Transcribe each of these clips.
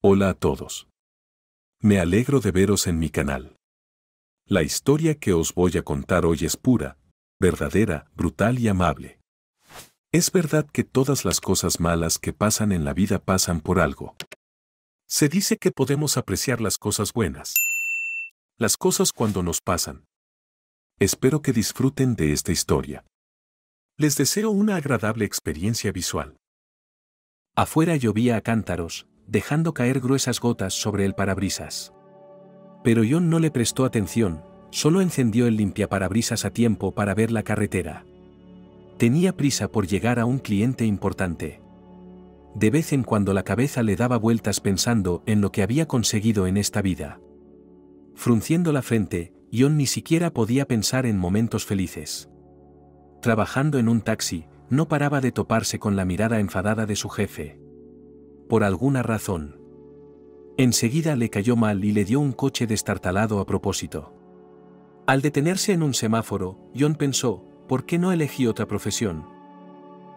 Hola a todos. Me alegro de veros en mi canal. La historia que os voy a contar hoy es pura, verdadera, brutal y amable. Es verdad que todas las cosas malas que pasan en la vida pasan por algo. Se dice que podemos apreciar las cosas buenas. Las cosas cuando nos pasan. Espero que disfruten de esta historia. Les deseo una agradable experiencia visual. Afuera llovía a cántaros, dejando caer gruesas gotas sobre el parabrisas. Pero John no le prestó atención, solo encendió el limpiaparabrisas a tiempo para ver la carretera. Tenía prisa por llegar a un cliente importante. De vez en cuando la cabeza le daba vueltas pensando en lo que había conseguido en esta vida. Frunciendo la frente, John ni siquiera podía pensar en momentos felices. Trabajando en un taxi, no paraba de toparse con la mirada enfadada de su jefe. Por alguna razón. Enseguida le cayó mal y le dio un coche destartalado a propósito. Al detenerse en un semáforo, John pensó, ¿por qué no elegí otra profesión?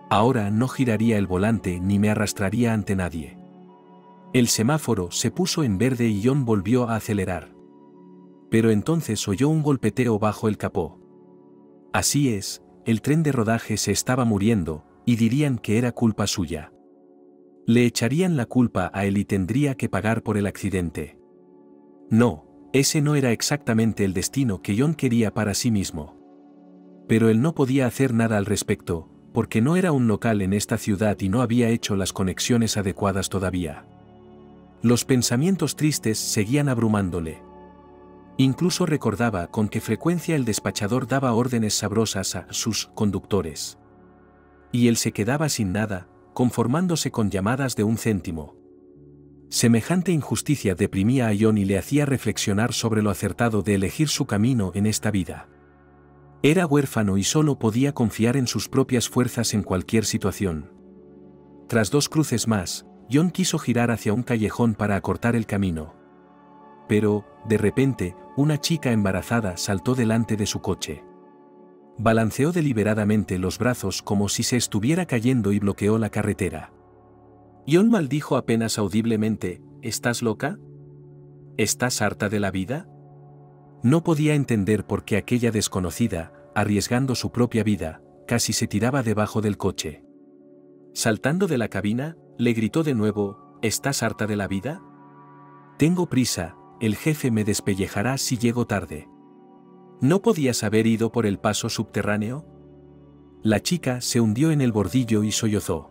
Ahora no giraría el volante ni me arrastraría ante nadie. El semáforo se puso en verde y John volvió a acelerar. Pero entonces oyó un golpeteo bajo el capó. Así es, el tren de rodaje se estaba muriendo, y dirían que era culpa suya. Le echarían la culpa a él y tendría que pagar por el accidente. No, ese no era exactamente el destino que John quería para sí mismo. Pero él no podía hacer nada al respecto, porque no era un local en esta ciudad y no había hecho las conexiones adecuadas todavía. Los pensamientos tristes seguían abrumándole. Incluso recordaba con qué frecuencia el despachador daba órdenes sabrosas a sus conductores. Y él se quedaba sin nada, conformándose con llamadas de 1 céntimo. Semejante injusticia deprimía a John y le hacía reflexionar sobre lo acertado de elegir su camino en esta vida. Era huérfano y solo podía confiar en sus propias fuerzas en cualquier situación. Tras 2 cruces más, John quiso girar hacia un callejón para acortar el camino. Pero, de repente, una chica embarazada saltó delante de su coche. Balanceó deliberadamente los brazos como si se estuviera cayendo y bloqueó la carretera. John maldijo apenas audiblemente, ¿estás loca? ¿Estás harta de la vida? No podía entender por qué aquella desconocida, arriesgando su propia vida, casi se tiraba debajo del coche. Saltando de la cabina, le gritó de nuevo, ¿estás harta de la vida? Tengo prisa, el jefe me despellejará si llego tarde. ¿No podías haber ido por el paso subterráneo? La chica se hundió en el bordillo y sollozó.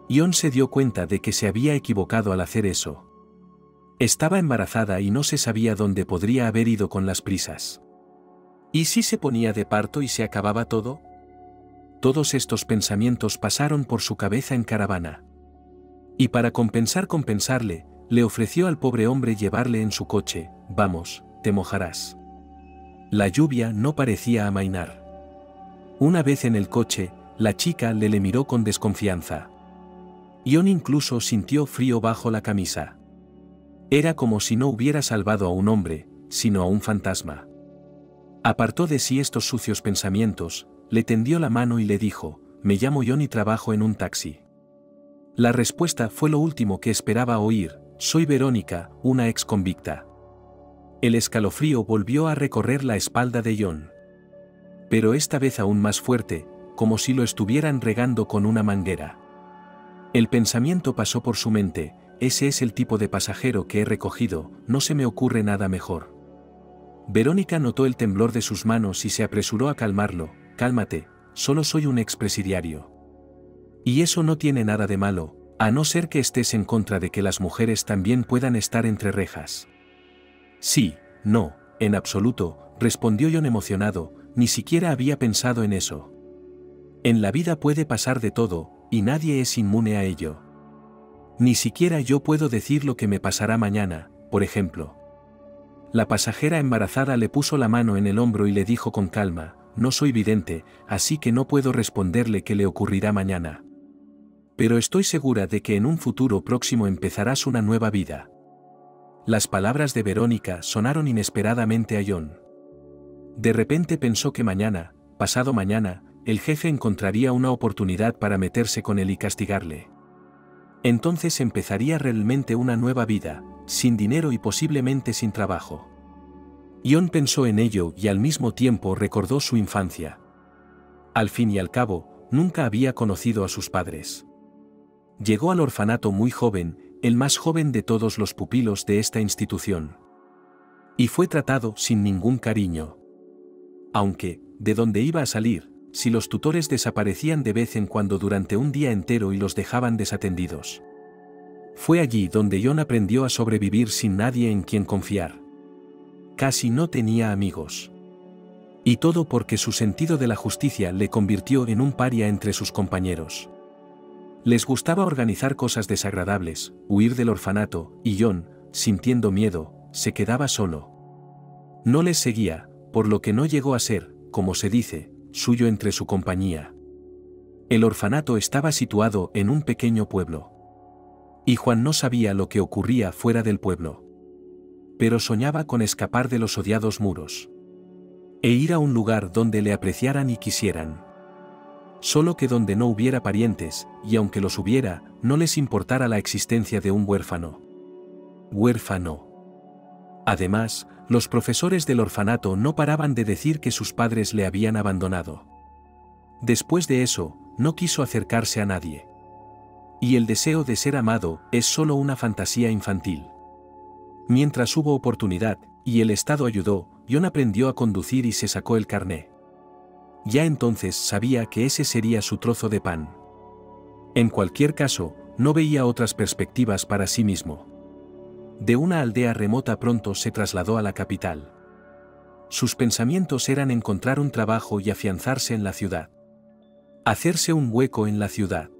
John se dio cuenta de que se había equivocado al hacer eso. Estaba embarazada y no se sabía dónde podría haber ido con las prisas. ¿Y si se ponía de parto y se acababa todo? Todos estos pensamientos pasaron por su cabeza en caravana. Y para compensarle, le ofreció al pobre hombre llevarle en su coche, vamos, te mojarás. La lluvia no parecía amainar. Una vez en el coche, la chica le miró con desconfianza. John incluso sintió frío bajo la camisa. Era como si no hubiera salvado a un hombre, sino a un fantasma. Apartó de sí estos sucios pensamientos, le tendió la mano y le dijo, me llamo John y trabajo en un taxi. La respuesta fue lo último que esperaba oír, soy Verónica, una ex convicta. El escalofrío volvió a recorrer la espalda de John. Pero esta vez aún más fuerte, como si lo estuvieran regando con una manguera. El pensamiento pasó por su mente, ese es el tipo de pasajero que he recogido, no se me ocurre nada mejor. Verónica notó el temblor de sus manos y se apresuró a calmarlo, cálmate, solo soy un expresidiario. Y eso no tiene nada de malo, a no ser que estés en contra de que las mujeres también puedan estar entre rejas. Sí, no, en absoluto, respondió John emocionado, ni siquiera había pensado en eso. En la vida puede pasar de todo, y nadie es inmune a ello. Ni siquiera yo puedo decir lo que me pasará mañana, por ejemplo. La pasajera embarazada le puso la mano en el hombro y le dijo con calma, no soy vidente, así que no puedo responderle qué le ocurrirá mañana. Pero estoy segura de que en un futuro próximo empezarás una nueva vida. Las palabras de Verónica sonaron inesperadamente a John. De repente pensó que mañana, pasado mañana, el jefe encontraría una oportunidad para meterse con él y castigarle. Entonces empezaría realmente una nueva vida, sin dinero y posiblemente sin trabajo. Ion pensó en ello y al mismo tiempo recordó su infancia. Al fin y al cabo, nunca había conocido a sus padres. Llegó al orfanato muy joven, el más joven de todos los pupilos de esta institución. Y fue tratado sin ningún cariño. Aunque, de dónde iba a salir, si los tutores desaparecían de vez en cuando durante un día entero y los dejaban desatendidos. Fue allí donde Ion aprendió a sobrevivir sin nadie en quien confiar. Casi no tenía amigos. Y todo porque su sentido de la justicia le convirtió en un paria entre sus compañeros. Les gustaba organizar cosas desagradables, huir del orfanato, y Ion, sintiendo miedo, se quedaba solo. No les seguía, por lo que no llegó a ser, como se dice, suyo entre su compañía. El orfanato estaba situado en un pequeño pueblo. Y Juan no sabía lo que ocurría fuera del pueblo. Pero soñaba con escapar de los odiados muros. E ir a un lugar donde le apreciaran y quisieran. Solo que donde no hubiera parientes, y aunque los hubiera, no les importara la existencia de un huérfano. Huérfano. Además, los profesores del orfanato no paraban de decir que sus padres le habían abandonado. Después de eso, no quiso acercarse a nadie. Y el deseo de ser amado es solo una fantasía infantil. Mientras hubo oportunidad, y el Estado ayudó, Ion aprendió a conducir y se sacó el carné. Ya entonces sabía que ese sería su trozo de pan. En cualquier caso, no veía otras perspectivas para sí mismo. De una aldea remota pronto se trasladó a la capital. Sus pensamientos eran encontrar un trabajo y afianzarse en la ciudad. Hacerse un hueco en la ciudad.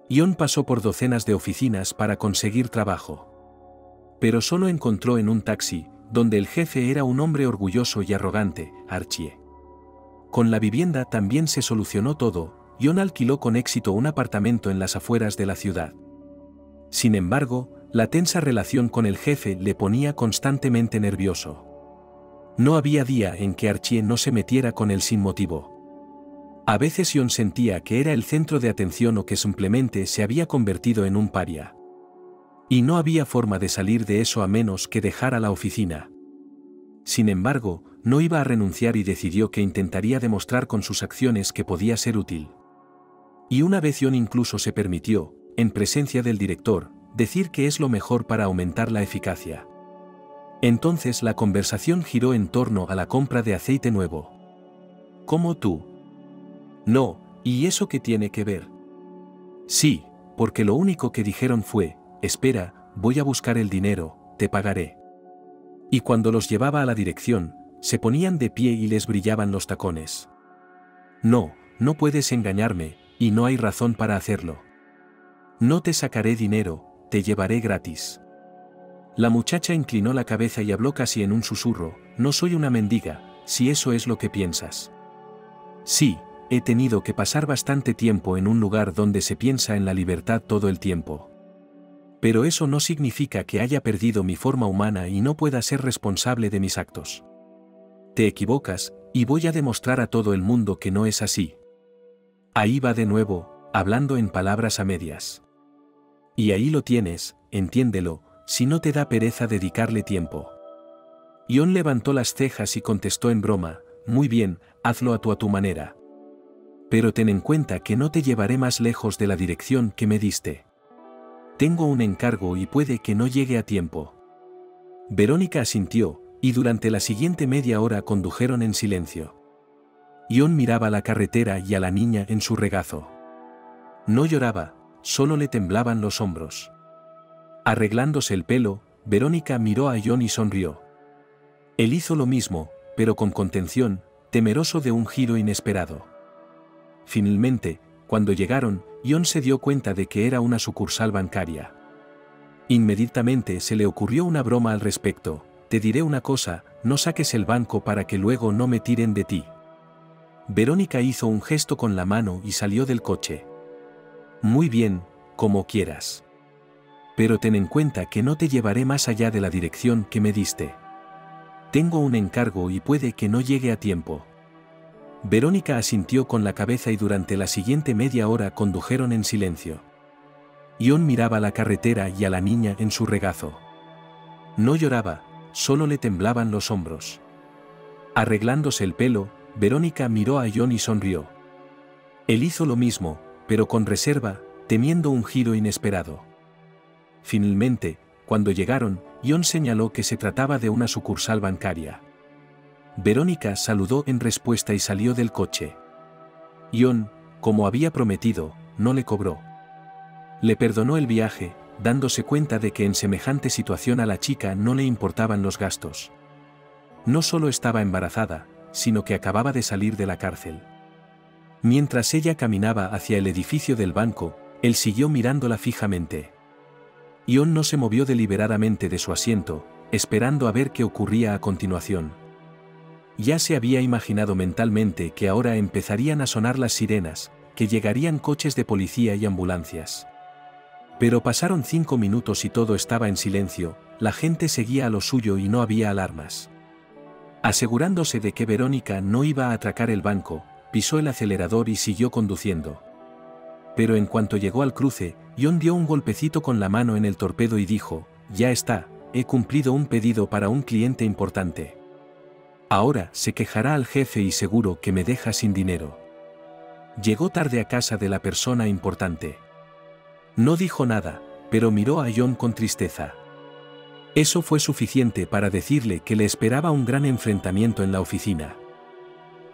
Ion pasó por docenas de oficinas para conseguir trabajo. Pero solo encontró en un taxi, donde el jefe era un hombre orgulloso y arrogante, Archie. Con la vivienda también se solucionó todo, Ion alquiló con éxito un apartamento en las afueras de la ciudad. Sin embargo, la tensa relación con el jefe le ponía constantemente nervioso. No había día en que Archie no se metiera con él sin motivo. A veces Ion sentía que era el centro de atención o que simplemente se había convertido en un paria. Y no había forma de salir de eso a menos que dejara la oficina. Sin embargo, no iba a renunciar y decidió que intentaría demostrar con sus acciones que podía ser útil. Y una vez Ion incluso se permitió, en presencia del director, decir que es lo mejor para aumentar la eficacia. Entonces la conversación giró en torno a la compra de aceite nuevo. ¿Cómo tú? No, ¿y eso qué tiene que ver? Sí, porque lo único que dijeron fue, espera, voy a buscar el dinero, te pagaré. Y cuando los llevaba a la dirección, se ponían de pie y les brillaban los tacones. No, no puedes engañarme, y no hay razón para hacerlo. No te sacaré dinero, te llevaré gratis. La muchacha inclinó la cabeza y habló casi en un susurro, no soy una mendiga, si eso es lo que piensas. Sí, he tenido que pasar bastante tiempo en un lugar donde se piensa en la libertad todo el tiempo. Pero eso no significa que haya perdido mi forma humana y no pueda ser responsable de mis actos. Te equivocas, y voy a demostrar a todo el mundo que no es así. Ahí va de nuevo, hablando en palabras a medias. Y ahí lo tienes, entiéndelo, si no te da pereza dedicarle tiempo. Ion levantó las cejas y contestó en broma, muy bien, hazlo a tu manera. Pero ten en cuenta que no te llevaré más lejos de la dirección que me diste. Tengo un encargo y puede que no llegue a tiempo. Verónica asintió, y durante la siguiente media hora condujeron en silencio. Ion miraba la carretera y a la niña en su regazo. No lloraba, solo le temblaban los hombros. Arreglándose el pelo, Verónica miró a Ion y sonrió. Él hizo lo mismo, pero con contención, temeroso de un giro inesperado. Finalmente, cuando llegaron, Ion se dio cuenta de que era una sucursal bancaria. Inmediatamente se le ocurrió una broma al respecto, te diré una cosa, no saques el banco para que luego no me tiren de ti. Verónica hizo un gesto con la mano y salió del coche. Muy bien, como quieras. Pero ten en cuenta que no te llevaré más allá de la dirección que me diste. Tengo un encargo y puede que no llegue a tiempo. Verónica asintió con la cabeza y durante la siguiente media hora condujeron en silencio. Ion miraba la carretera y a la niña en su regazo. No lloraba, solo le temblaban los hombros. Arreglándose el pelo, Verónica miró a Ion y sonrió. Él hizo lo mismo, pero con reserva, temiendo un giro inesperado. Finalmente, cuando llegaron, Ion señaló que se trataba de una sucursal bancaria. Verónica saludó en respuesta y salió del coche. Ion, como había prometido, no le cobró. Le perdonó el viaje, dándose cuenta de que en semejante situación a la chica no le importaban los gastos. No solo estaba embarazada, sino que acababa de salir de la cárcel. Mientras ella caminaba hacia el edificio del banco, él siguió mirándola fijamente. Ion no se movió deliberadamente de su asiento, esperando a ver qué ocurría a continuación. Ya se había imaginado mentalmente que ahora empezarían a sonar las sirenas, que llegarían coches de policía y ambulancias. Pero pasaron 5 minutos y todo estaba en silencio, la gente seguía a lo suyo y no había alarmas. Asegurándose de que Verónica no iba a atracar el banco, pisó el acelerador y siguió conduciendo. Pero en cuanto llegó al cruce, Ion dio un golpecito con la mano en el torpedo y dijo: «Ya está, he cumplido un pedido para un cliente importante. Ahora se quejará al jefe y seguro que me deja sin dinero». Llegó tarde a casa de la persona importante. No dijo nada, pero miró a Ion con tristeza. Eso fue suficiente para decirle que le esperaba un gran enfrentamiento en la oficina.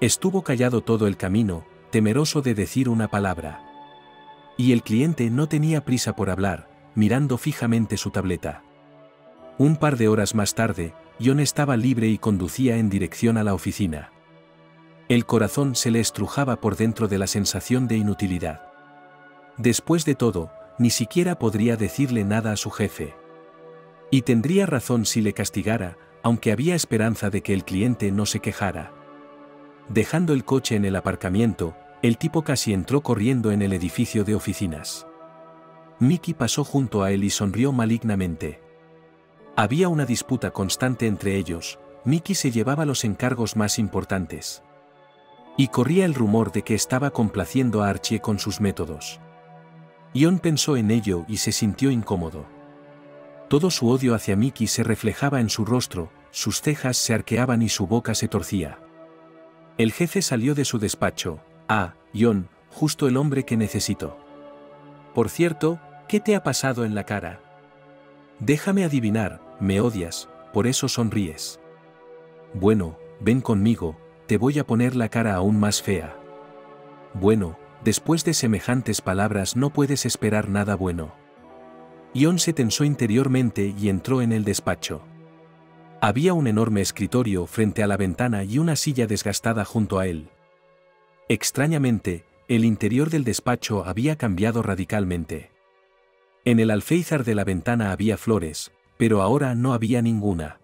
Estuvo callado todo el camino, temeroso de decir una palabra. Y el cliente no tenía prisa por hablar, mirando fijamente su tableta. Un par de horas más tarde, Ion estaba libre y conducía en dirección a la oficina. El corazón se le estrujaba por dentro de la sensación de inutilidad. Después de todo, ni siquiera podría decirle nada a su jefe. Y tendría razón si le castigara, aunque había esperanza de que el cliente no se quejara. Dejando el coche en el aparcamiento, el tipo casi entró corriendo en el edificio de oficinas. Mickey pasó junto a él y sonrió malignamente. Había una disputa constante entre ellos, Mickey se llevaba los encargos más importantes. Y corría el rumor de que estaba complaciendo a Archie con sus métodos. Ion pensó en ello y se sintió incómodo. Todo su odio hacia Mickey se reflejaba en su rostro, sus cejas se arqueaban y su boca se torcía. El jefe salió de su despacho. «Ah, Ion, justo el hombre que necesito. Por cierto, ¿qué te ha pasado en la cara? Déjame adivinar, me odias, por eso sonríes. Bueno, ven conmigo, te voy a poner la cara aún más fea». Bueno, después de semejantes palabras no puedes esperar nada bueno. Ion se tensó interiormente y entró en el despacho. Había un enorme escritorio frente a la ventana y una silla desgastada junto a él. Extrañamente, el interior del despacho había cambiado radicalmente. En el alféizar de la ventana había flores, pero ahora no había ninguna.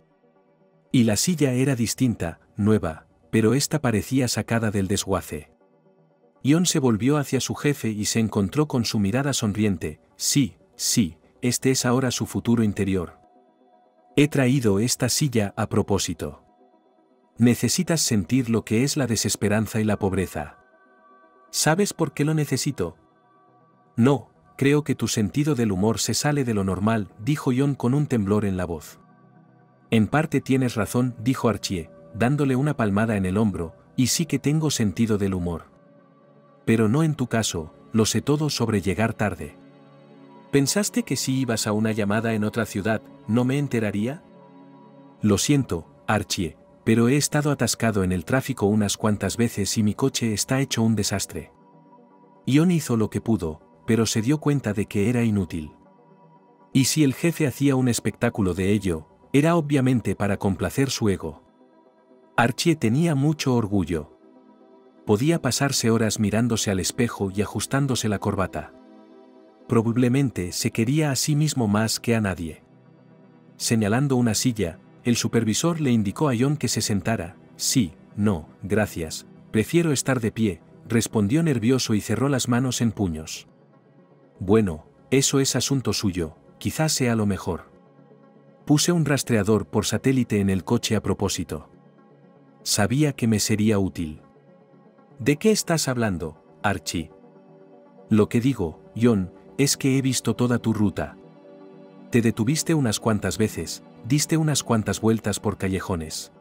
Y la silla era distinta, nueva, pero esta parecía sacada del desguace. Ion se volvió hacia su jefe y se encontró con su mirada sonriente. «Sí, sí, este es ahora su futuro interior. He traído esta silla a propósito. Necesitas sentir lo que es la desesperanza y la pobreza. ¿Sabes por qué lo necesito? No, creo que tu sentido del humor se sale de lo normal», dijo Ion con un temblor en la voz. «En parte tienes razón», dijo Archie, dándole una palmada en el hombro, «y sí que tengo sentido del humor. Pero no en tu caso, lo sé todo sobre llegar tarde. ¿Pensaste que si ibas a una llamada en otra ciudad, no me enteraría? Lo siento, Archie, pero he estado atascado en el tráfico unas cuantas veces y mi coche está hecho un desastre». Ion hizo lo que pudo, pero se dio cuenta de que era inútil. Y si el jefe hacía un espectáculo de ello, era obviamente para complacer su ego. Archie tenía mucho orgullo. Podía pasarse horas mirándose al espejo y ajustándose la corbata. Probablemente se quería a sí mismo más que a nadie. Señalando una silla, el supervisor le indicó a Ion que se sentara. «Sí, no, gracias, prefiero estar de pie», respondió nervioso y cerró las manos en puños. «Bueno, eso es asunto suyo, quizás sea lo mejor. Puse un rastreador por satélite en el coche a propósito. Sabía que me sería útil». «¿De qué estás hablando, Archie?» «Lo que digo, Ion, es que he visto toda tu ruta. Te detuviste unas cuantas veces, diste unas cuantas vueltas por callejones.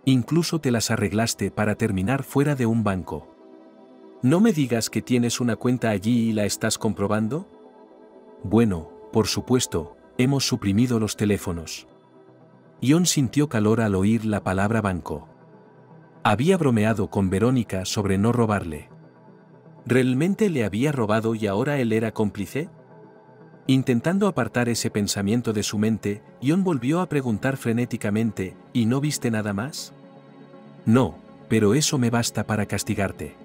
Incluso te las arreglaste para terminar fuera de un banco. ¿No me digas que tienes una cuenta allí y la estás comprobando? Bueno, por supuesto, hemos suprimido los teléfonos. Ion sintió calor al oír la palabra banco. Había bromeado con Verónica sobre no robarle. ¿Realmente le había robado y ahora él era cómplice? Intentando apartar ese pensamiento de su mente, Ion volvió a preguntar frenéticamente, ¿y no viste nada más? No, pero eso me basta para castigarte.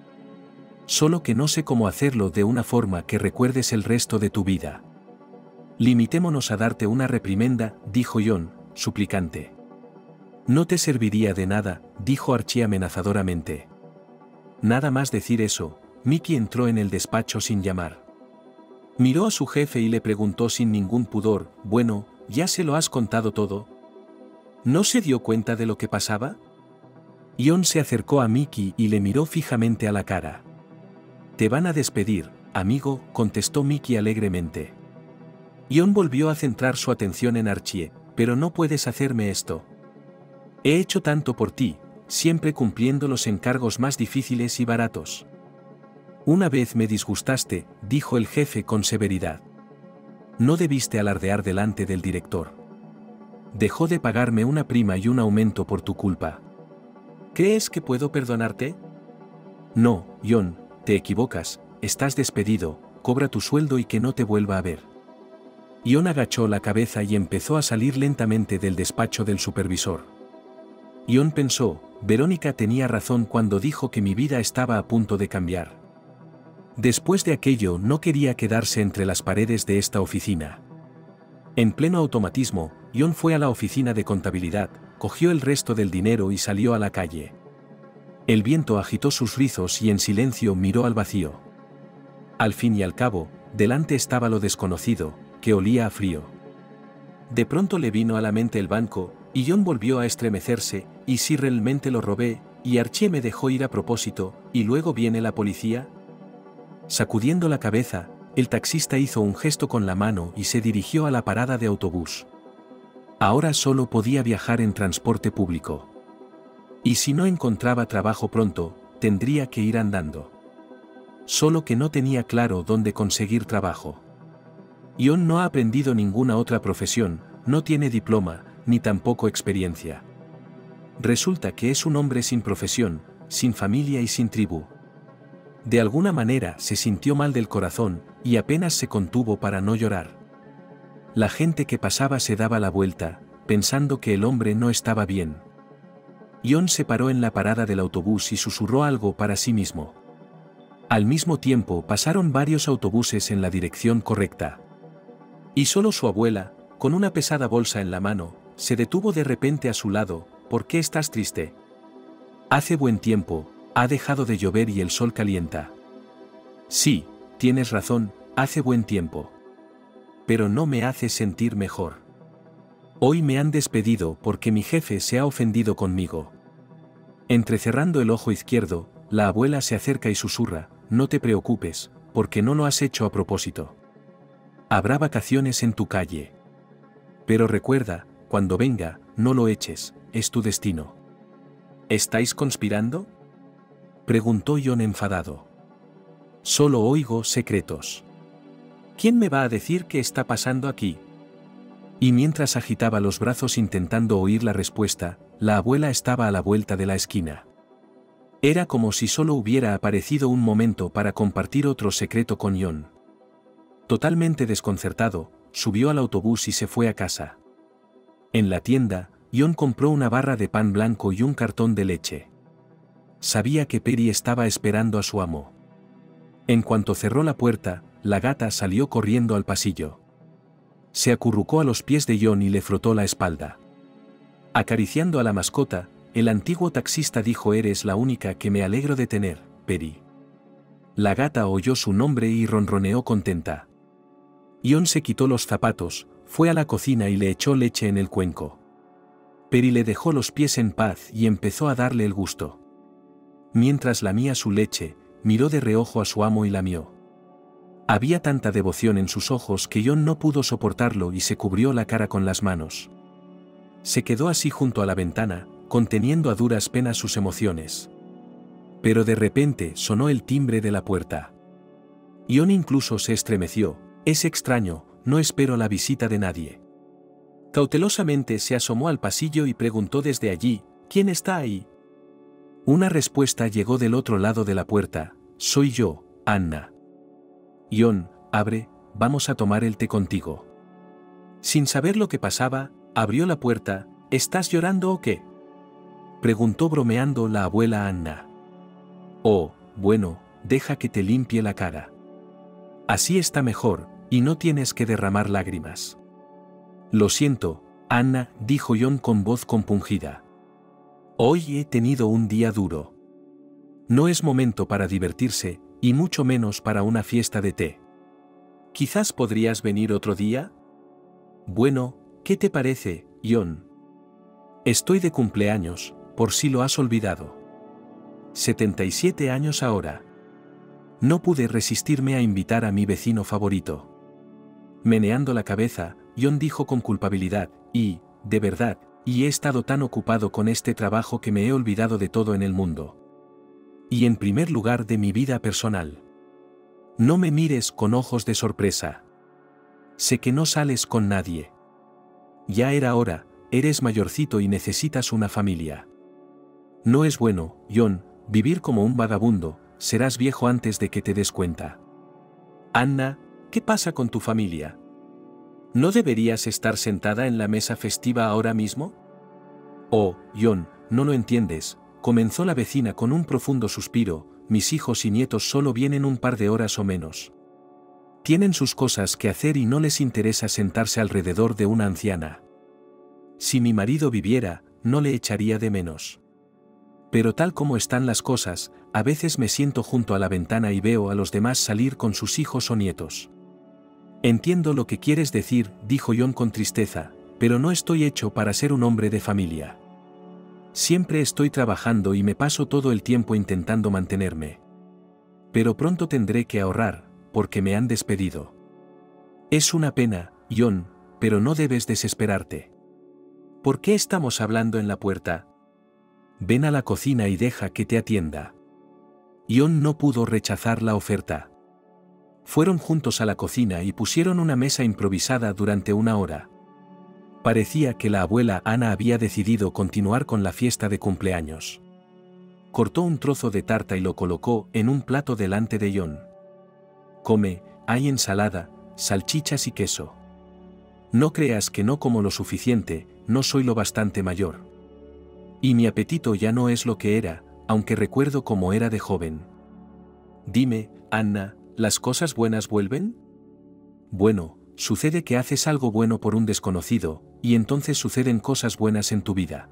Solo que no sé cómo hacerlo de una forma que recuerdes el resto de tu vida. Limitémonos a darte una reprimenda, dijo Ion, suplicante. No te serviría de nada, dijo Archie amenazadoramente. Nada más decir eso, Mickey entró en el despacho sin llamar. Miró a su jefe y le preguntó sin ningún pudor, bueno, ¿ya se lo has contado todo? ¿No se dio cuenta de lo que pasaba? Ion se acercó a Mickey y le miró fijamente a la cara. Te van a despedir, amigo, contestó Mickey alegremente. Ion volvió a centrar su atención en Archie, pero no puedes hacerme esto. He hecho tanto por ti, siempre cumpliendo los encargos más difíciles y baratos. Una vez me disgustaste, dijo el jefe con severidad. No debiste alardear delante del director. Dejó de pagarme una prima y un aumento por tu culpa. ¿Crees que puedo perdonarte? No, Ion, te equivocas, estás despedido, cobra tu sueldo y que no te vuelva a ver. Ion agachó la cabeza y empezó a salir lentamente del despacho del supervisor. Ion pensó, Verónica tenía razón cuando dijo que mi vida estaba a punto de cambiar. Después de aquello no quería quedarse entre las paredes de esta oficina. En pleno automatismo, Ion fue a la oficina de contabilidad, cogió el resto del dinero y salió a la calle. El viento agitó sus rizos y en silencio miró al vacío. Al fin y al cabo, delante estaba lo desconocido, que olía a frío. De pronto le vino a la mente el banco, y Ion volvió a estremecerse, ¿y si realmente lo robé, y Archie me dejó ir a propósito, y luego viene la policía? Sacudiendo la cabeza, el taxista hizo un gesto con la mano y se dirigió a la parada de autobús. Ahora solo podía viajar en transporte público. Y si no encontraba trabajo pronto, tendría que ir andando. Solo que no tenía claro dónde conseguir trabajo. Ion no ha aprendido ninguna otra profesión, no tiene diploma, ni tampoco experiencia. Resulta que es un hombre sin profesión, sin familia y sin tribu. De alguna manera se sintió mal del corazón, y apenas se contuvo para no llorar. La gente que pasaba se daba la vuelta, pensando que el hombre no estaba bien. Ion se paró en la parada del autobús y susurró algo para sí mismo. Al mismo tiempo pasaron varios autobuses en la dirección correcta. Y solo su abuela, con una pesada bolsa en la mano, se detuvo de repente a su lado. ¿Por qué estás triste? Hace buen tiempo, ha dejado de llover y el sol calienta. Sí, tienes razón, hace buen tiempo. Pero no me hace sentir mejor. Hoy me han despedido porque mi jefe se ha ofendido conmigo. Entrecerrando el ojo izquierdo, la abuela se acerca y susurra, no te preocupes, porque no lo has hecho a propósito. Habrá vacaciones en tu calle. Pero recuerda, cuando venga, no lo eches, es tu destino. ¿Estáis conspirando?, preguntó Ion enfadado. Solo oigo secretos. ¿Quién me va a decir qué está pasando aquí? Y mientras agitaba los brazos intentando oír la respuesta, la abuela estaba a la vuelta de la esquina. Era como si solo hubiera aparecido un momento para compartir otro secreto con Ion. Totalmente desconcertado, subió al autobús y se fue a casa. En la tienda, Ion compró una barra de pan blanco y un cartón de leche. Sabía que Perry estaba esperando a su amo. En cuanto cerró la puerta, la gata salió corriendo al pasillo. Se acurrucó a los pies de Ion y le frotó la espalda. Acariciando a la mascota, el antiguo taxista dijo: eres la única que me alegro de tener, Perry. La gata oyó su nombre y ronroneó contenta. Ion se quitó los zapatos, fue a la cocina y le echó leche en el cuenco. Perry le dejó los pies en paz y empezó a darle el gusto. Mientras lamía su leche, miró de reojo a su amo y lamió. Había tanta devoción en sus ojos que John no pudo soportarlo y se cubrió la cara con las manos. Se quedó así junto a la ventana, conteniendo a duras penas sus emociones. Pero de repente sonó el timbre de la puerta. John incluso se estremeció. Es extraño, no espero la visita de nadie. Cautelosamente se asomó al pasillo y preguntó desde allí, ¿quién está ahí? Una respuesta llegó del otro lado de la puerta, soy yo, Anna. John, abre, vamos a tomar el té contigo. Sin saber lo que pasaba, abrió la puerta, ¿estás llorando o qué? Preguntó bromeando la abuela Anna. Oh, bueno, deja que te limpie la cara. Así está mejor, y no tienes que derramar lágrimas. Lo siento, Anna, dijo John con voz compungida. Hoy he tenido un día duro. No es momento para divertirse, y mucho menos para una fiesta de té. ¿Quizás podrías venir otro día? Bueno, ¿qué te parece, John? Estoy de cumpleaños, por si lo has olvidado. 77 años ahora. No pude resistirme a invitar a mi vecino favorito. Meneando la cabeza, John dijo con culpabilidad, de verdad, he estado tan ocupado con este trabajo que me he olvidado de todo en el mundo. Y en primer lugar de mi vida personal. No me mires con ojos de sorpresa. Sé que no sales con nadie. Ya era hora, eres mayorcito y necesitas una familia. No es bueno, John, vivir como un vagabundo, serás viejo antes de que te des cuenta. Anna, ¿qué pasa con tu familia? ¿No deberías estar sentada en la mesa festiva ahora mismo? Oh, John, no lo entiendes, comenzó la vecina con un profundo suspiro, mis hijos y nietos solo vienen un par de horas o menos. Tienen sus cosas que hacer y no les interesa sentarse alrededor de una anciana. Si mi marido viviera, no le echaría de menos. Pero tal como están las cosas, a veces me siento junto a la ventana y veo a los demás salir con sus hijos o nietos. Entiendo lo que quieres decir, dijo John con tristeza, pero no estoy hecho para ser un hombre de familia. Siempre estoy trabajando y me paso todo el tiempo intentando mantenerme. Pero pronto tendré que ahorrar, porque me han despedido. Es una pena, John, pero no debes desesperarte. ¿Por qué estamos hablando en la puerta? Ven a la cocina y deja que te atienda. John no pudo rechazar la oferta. Fueron juntos a la cocina y pusieron una mesa improvisada durante una hora. Parecía que la abuela Anna había decidido continuar con la fiesta de cumpleaños. Cortó un trozo de tarta y lo colocó en un plato delante de John. Come, hay ensalada, salchichas y queso. No creas que no como lo suficiente, no soy lo bastante mayor. Y mi apetito ya no es lo que era, aunque recuerdo cómo era de joven. Dime, Anna, ¿las cosas buenas vuelven? Bueno, sucede que haces algo bueno por un desconocido, y entonces suceden cosas buenas en tu vida.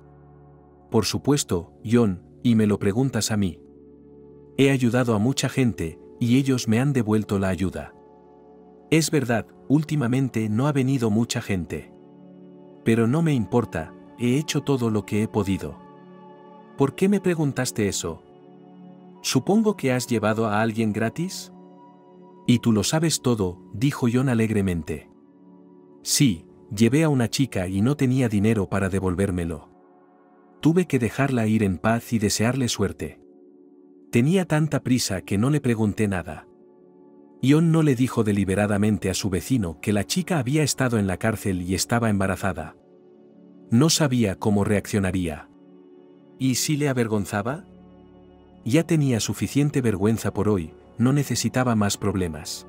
Por supuesto, John, y me lo preguntas a mí. He ayudado a mucha gente, y ellos me han devuelto la ayuda. Es verdad, últimamente no ha venido mucha gente. Pero no me importa, he hecho todo lo que he podido. ¿Por qué me preguntaste eso? Supongo que has llevado a alguien gratis. Y tú lo sabes todo, dijo John alegremente. Sí, llevé a una chica y no tenía dinero para devolvérmelo. Tuve que dejarla ir en paz y desearle suerte. Tenía tanta prisa que no le pregunté nada. John no le dijo deliberadamente a su vecino que la chica había estado en la cárcel y estaba embarazada. No sabía cómo reaccionaría. ¿Y si le avergonzaba? Ya tenía suficiente vergüenza por hoy, no necesitaba más problemas.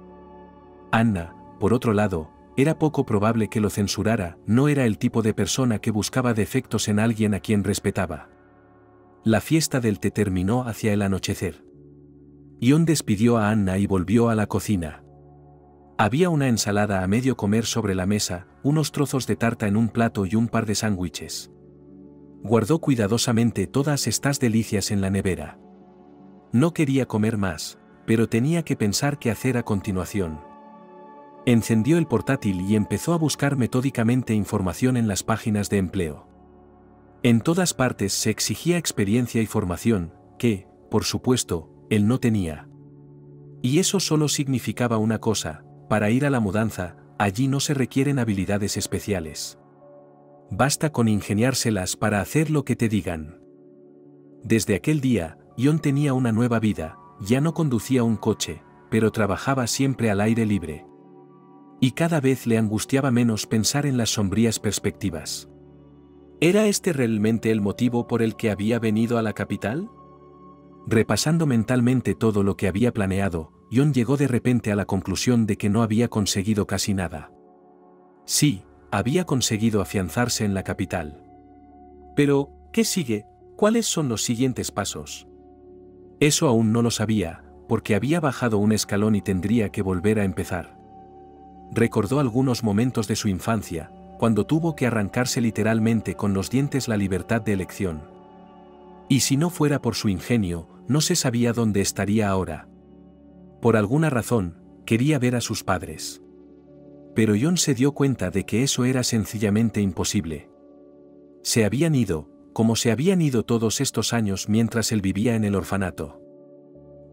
Anna, por otro lado, era poco probable que lo censurara, no era el tipo de persona que buscaba defectos en alguien a quien respetaba. La fiesta del té terminó hacia el anochecer. John despidió a Anna y volvió a la cocina. Había una ensalada a medio comer sobre la mesa, unos trozos de tarta en un plato y un par de sándwiches. Guardó cuidadosamente todas estas delicias en la nevera. No quería comer más, pero tenía que pensar qué hacer a continuación. Encendió el portátil y empezó a buscar metódicamente información en las páginas de empleo. En todas partes se exigía experiencia y formación, que, por supuesto, él no tenía. Y eso solo significaba una cosa: para ir a la mudanza, allí no se requieren habilidades especiales. Basta con ingeniárselas para hacer lo que te digan. Desde aquel día, Ion tenía una nueva vida. Ya no conducía un coche, pero trabajaba siempre al aire libre. Y cada vez le angustiaba menos pensar en las sombrías perspectivas. ¿Era este realmente el motivo por el que había venido a la capital? Repasando mentalmente todo lo que había planeado, Ion llegó de repente a la conclusión de que no había conseguido casi nada. Sí, había conseguido afianzarse en la capital. Pero, ¿qué sigue? ¿Cuáles son los siguientes pasos? Eso aún no lo sabía, porque había bajado un escalón y tendría que volver a empezar. Recordó algunos momentos de su infancia, cuando tuvo que arrancarse literalmente con los dientes la libertad de elección. Y si no fuera por su ingenio, no se sabía dónde estaría ahora. Por alguna razón, quería ver a sus padres. Pero Ion se dio cuenta de que eso era sencillamente imposible. Se habían ido, como se habían ido todos estos años mientras él vivía en el orfanato.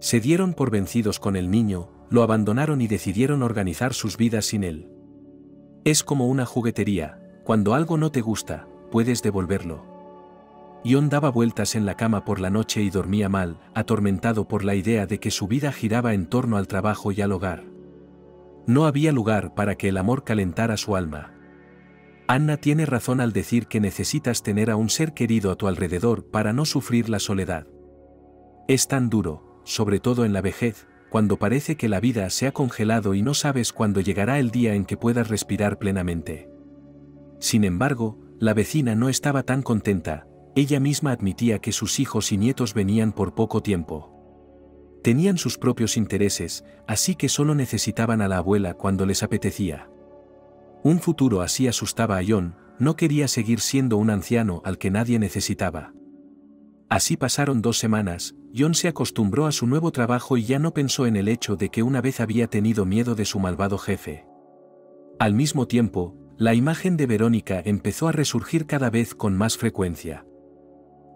Se dieron por vencidos con el niño, lo abandonaron y decidieron organizar sus vidas sin él. Es como una juguetería: cuando algo no te gusta, puedes devolverlo. Ion daba vueltas en la cama por la noche y dormía mal, atormentado por la idea de que su vida giraba en torno al trabajo y al hogar. No había lugar para que el amor calentara su alma. Anna tiene razón al decir que necesitas tener a un ser querido a tu alrededor para no sufrir la soledad. Es tan duro, sobre todo en la vejez, cuando parece que la vida se ha congelado y no sabes cuándo llegará el día en que puedas respirar plenamente. Sin embargo, la vecina no estaba tan contenta. Ella misma admitía que sus hijos y nietos venían por poco tiempo. Tenían sus propios intereses, así que solo necesitaban a la abuela cuando les apetecía. Un futuro así asustaba a Ion. No quería seguir siendo un anciano al que nadie necesitaba. Así pasaron 2 semanas, Ion se acostumbró a su nuevo trabajo y ya no pensó en el hecho de que una vez había tenido miedo de su malvado jefe. Al mismo tiempo, la imagen de Verónica empezó a resurgir cada vez con más frecuencia.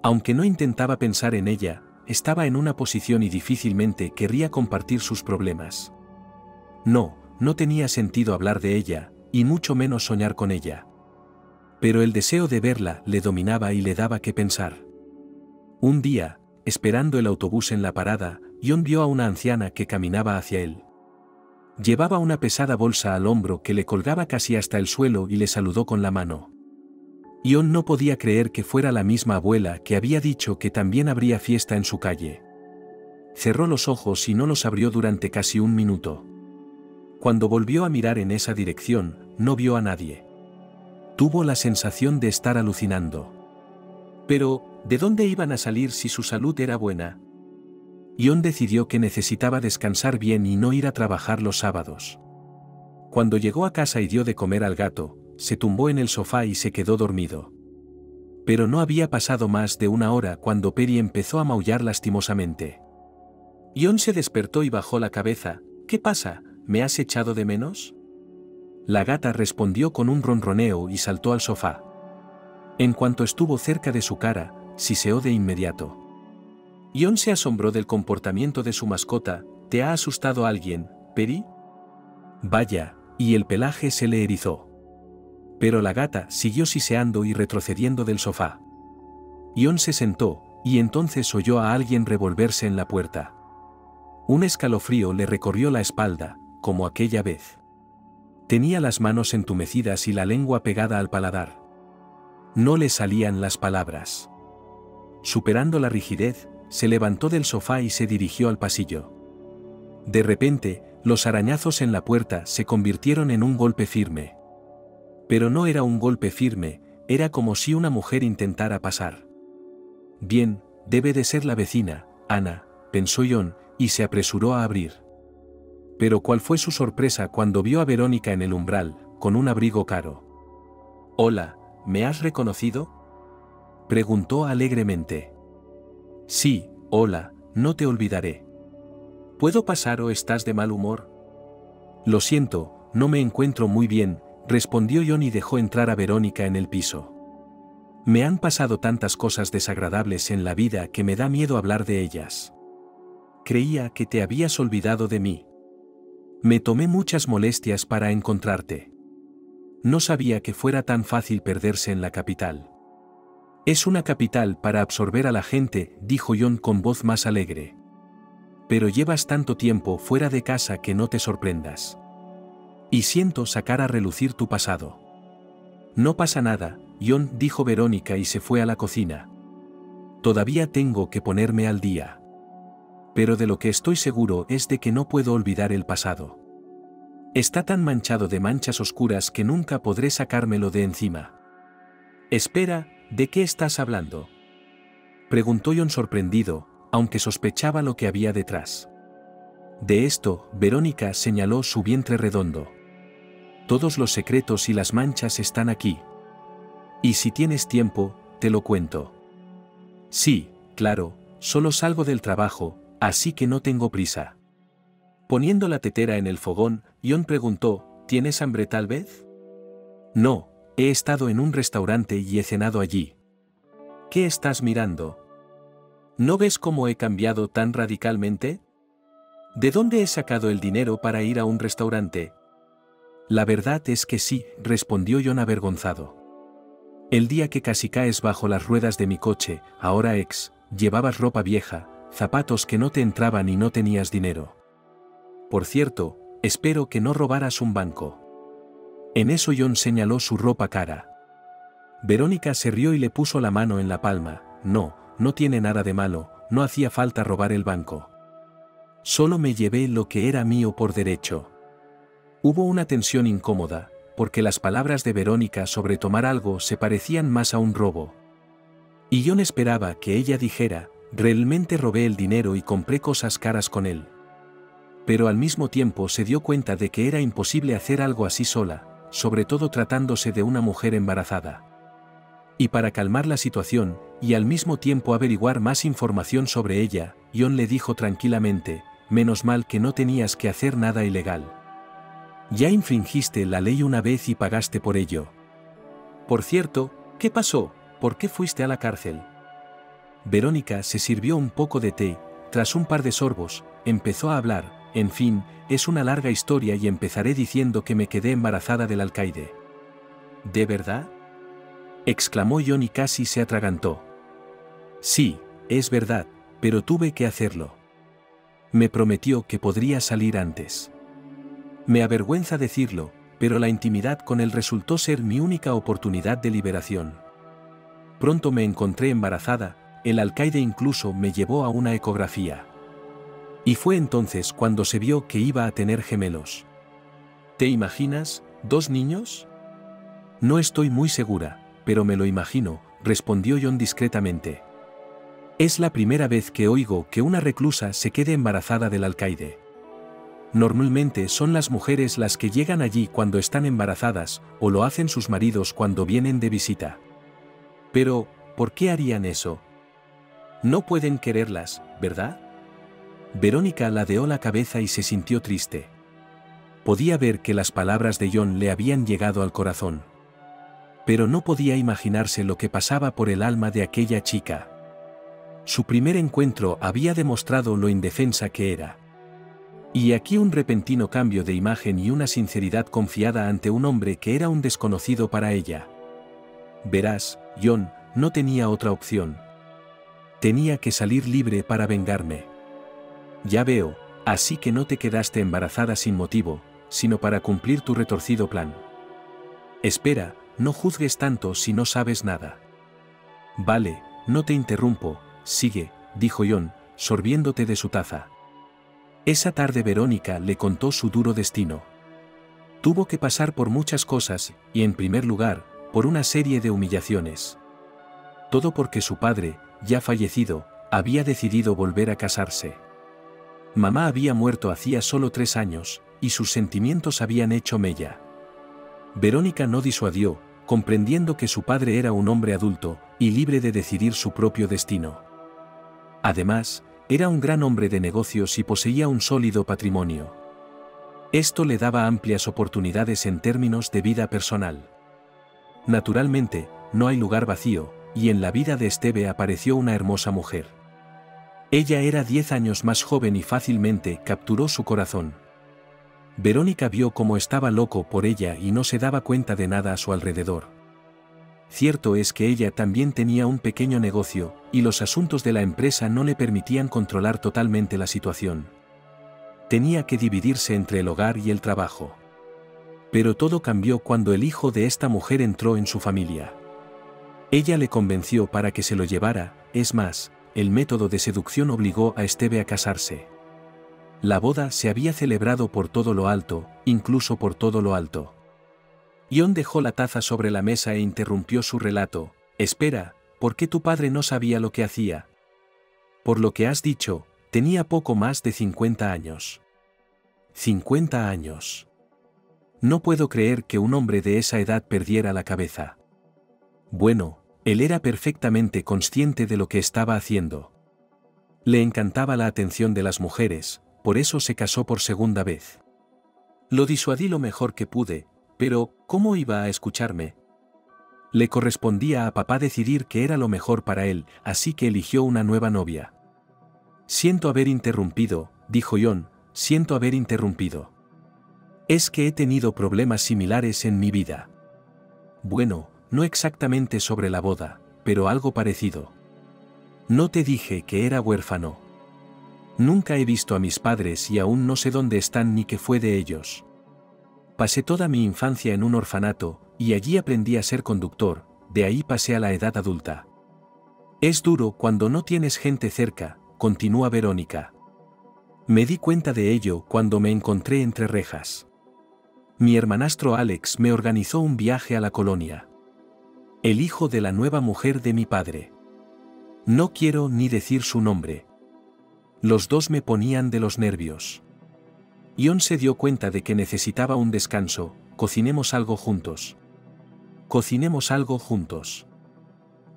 Aunque no intentaba pensar en ella, estaba en una posición y difícilmente querría compartir sus problemas. No tenía sentido hablar de ella, y mucho menos soñar con ella. Pero el deseo de verla le dominaba y le daba que pensar. Un día, esperando el autobús en la parada, Ion vio a una anciana que caminaba hacia él. Llevaba una pesada bolsa al hombro que le colgaba casi hasta el suelo y le saludó con la mano. Ion no podía creer que fuera la misma abuela que había dicho que también habría fiesta en su calle. Cerró los ojos y no los abrió durante casi 1 minuto. Cuando volvió a mirar en esa dirección, no vio a nadie. Tuvo la sensación de estar alucinando. Pero, ¿de dónde iban a salir si su salud era buena? Ion decidió que necesitaba descansar bien y no ir a trabajar los sábados. Cuando llegó a casa y dio de comer al gato, se tumbó en el sofá y se quedó dormido. Pero no había pasado más de 1 hora cuando Peri empezó a maullar lastimosamente. Ion se despertó y bajó la cabeza. ¿Qué pasa? ¿Me has echado de menos? La gata respondió con un ronroneo y saltó al sofá. En cuanto estuvo cerca de su cara, siseó de inmediato. Ion se asombró del comportamiento de su mascota. ¿Te ha asustado alguien, Peri? Vaya, y el pelaje se le erizó. Pero la gata siguió siseando y retrocediendo del sofá. Ion se sentó, y entonces oyó a alguien revolverse en la puerta. Un escalofrío le recorrió la espalda, como aquella vez. Tenía las manos entumecidas y la lengua pegada al paladar. No le salían las palabras. Superando la rigidez, se levantó del sofá y se dirigió al pasillo. De repente, los arañazos en la puerta se convirtieron en un golpe firme. Pero no era un golpe firme, era como si una mujer intentara pasar. Bien, debe de ser la vecina, Anna, pensó Ion, y se apresuró a abrir. Pero cuál fue su sorpresa cuando vio a Verónica en el umbral, con un abrigo caro. «Hola, ¿me has reconocido?», preguntó alegremente. «Sí, hola, no te olvidaré. ¿Puedo pasar o estás de mal humor?». «Lo siento, no me encuentro muy bien», respondió Ion y dejó entrar a Verónica en el piso. «Me han pasado tantas cosas desagradables en la vida que me da miedo hablar de ellas». Creía que te habías olvidado de mí. Me tomé muchas molestias para encontrarte. No sabía que fuera tan fácil perderse en la capital. Es una capital para absorber a la gente, dijo John con voz más alegre. Pero llevas tanto tiempo fuera de casa que no te sorprendas. Y siento sacar a relucir tu pasado. No pasa nada, John, dijo Verónica y se fue a la cocina. Todavía tengo que ponerme al día. Pero de lo que estoy seguro es de que no puedo olvidar el pasado. Está tan manchado de manchas oscuras que nunca podré sacármelo de encima. Espera, ¿de qué estás hablando?, preguntó John sorprendido, aunque sospechaba lo que había detrás. De esto, Verónica señaló su vientre redondo. Todos los secretos y las manchas están aquí. Y si tienes tiempo, te lo cuento. Sí, claro, solo salgo del trabajo, así que no tengo prisa. Poniendo la tetera en el fogón, John preguntó, ¿tienes hambre tal vez? No, he estado en un restaurante y he cenado allí. ¿Qué estás mirando? ¿No ves cómo he cambiado tan radicalmente? ¿De dónde he sacado el dinero para ir a un restaurante? La verdad es que sí, respondió John avergonzado. El día que casi caes bajo las ruedas de mi coche, ahora llevabas ropa vieja, zapatos que no te entraban y no tenías dinero. Por cierto, espero que no robaras un banco. En eso John señaló su ropa cara. Verónica se rió y le puso la mano en la palma. No tiene nada de malo, no hacía falta robar el banco. Solo me llevé lo que era mío por derecho. Hubo una tensión incómoda, porque las palabras de Verónica sobre tomar algo se parecían más a un robo. Y John esperaba que ella dijera, realmente robé el dinero y compré cosas caras con él. Pero al mismo tiempo se dio cuenta de que era imposible hacer algo así sola, sobre todo tratándose de una mujer embarazada. Y para calmar la situación, y al mismo tiempo averiguar más información sobre ella, John le dijo tranquilamente, menos mal que no tenías que hacer nada ilegal. Ya infringiste la ley una vez y pagaste por ello. Por cierto, ¿qué pasó? ¿Por qué fuiste a la cárcel? Verónica se sirvió un poco de té, tras un par de sorbos, empezó a hablar. En fin, es una larga historia y empezaré diciendo que me quedé embarazada del alcaide. ¿De verdad?, exclamó John y casi se atragantó. Sí, es verdad, pero tuve que hacerlo. Me prometió que podría salir antes. Me avergüenza decirlo, pero la intimidad con él resultó ser mi única oportunidad de liberación. Pronto me encontré embarazada, el alcaide incluso me llevó a una ecografía. Y fue entonces cuando se vio que iba a tener gemelos. ¿Te imaginas, 2 niños? No estoy muy segura, pero me lo imagino, respondió John discretamente. Es la primera vez que oigo que una reclusa se quede embarazada del alcaide. Normalmente son las mujeres las que llegan allí cuando están embarazadas, o lo hacen sus maridos cuando vienen de visita. Pero, ¿por qué harían eso? No pueden quererlas, ¿verdad? Verónica ladeó la cabeza y se sintió triste. Podía ver que las palabras de John le habían llegado al corazón. Pero no podía imaginarse lo que pasaba por el alma de aquella chica. Su primer encuentro había demostrado lo indefensa que era. Y aquí un repentino cambio de imagen y una sinceridad confiada ante un hombre que era un desconocido para ella. Verás, John, no tenía otra opción. Tenía que salir libre para vengarme. Ya veo, así que no te quedaste embarazada sin motivo, sino para cumplir tu retorcido plan. Espera, no juzgues tanto si no sabes nada. Vale, no te interrumpo, sigue, dijo John, sorbiéndote de su taza. Esa tarde Verónica le contó su duro destino. Tuvo que pasar por muchas cosas, y en primer lugar, por una serie de humillaciones. Todo porque su padre, ya fallecido, había decidido volver a casarse. Mamá había muerto hacía solo 3 años, y sus sentimientos habían hecho mella. Verónica no disuadió, comprendiendo que su padre era un hombre adulto, y libre de decidir su propio destino. Además, era un gran hombre de negocios y poseía un sólido patrimonio. Esto le daba amplias oportunidades en términos de vida personal. Naturalmente, no hay lugar vacío, y en la vida de Esteve apareció una hermosa mujer. Ella era 10 años más joven y fácilmente capturó su corazón. Verónica vio cómo estaba loco por ella y no se daba cuenta de nada a su alrededor. Cierto es que ella también tenía un pequeño negocio, y los asuntos de la empresa no le permitían controlar totalmente la situación. Tenía que dividirse entre el hogar y el trabajo. Pero todo cambió cuando el hijo de esta mujer entró en su familia. Ella le convenció para que se lo llevara, es más, el método de seducción obligó a Esteve a casarse. La boda se había celebrado por todo lo alto, incluso por todo lo alto. Ion dejó la taza sobre la mesa e interrumpió su relato. Espera, ¿por qué tu padre no sabía lo que hacía? Por lo que has dicho, tenía poco más de 50 años. 50 años. No puedo creer que un hombre de esa edad perdiera la cabeza. Bueno, él era perfectamente consciente de lo que estaba haciendo. Le encantaba la atención de las mujeres, por eso se casó por segunda vez. Lo disuadí lo mejor que pude, pero ¿cómo iba a escucharme? Le correspondía a papá decidir qué era lo mejor para él, así que eligió una nueva novia. Siento haber interrumpido, dijo Ion, siento haber interrumpido. Es que he tenido problemas similares en mi vida. Bueno, no exactamente sobre la boda, pero algo parecido. No te dije que era huérfano. Nunca he visto a mis padres y aún no sé dónde están ni qué fue de ellos. Pasé toda mi infancia en un orfanato, y allí aprendí a ser conductor, de ahí pasé a la edad adulta. Es duro cuando no tienes gente cerca, continúa Verónica. Me di cuenta de ello cuando me encontré entre rejas. Mi hermanastro Alex me organizó un viaje a la colonia. El hijo de la nueva mujer de mi padre. No quiero ni decir su nombre. Los dos me ponían de los nervios. Ion se dio cuenta de que necesitaba un descanso. Cocinemos algo juntos. Cocinemos algo juntos.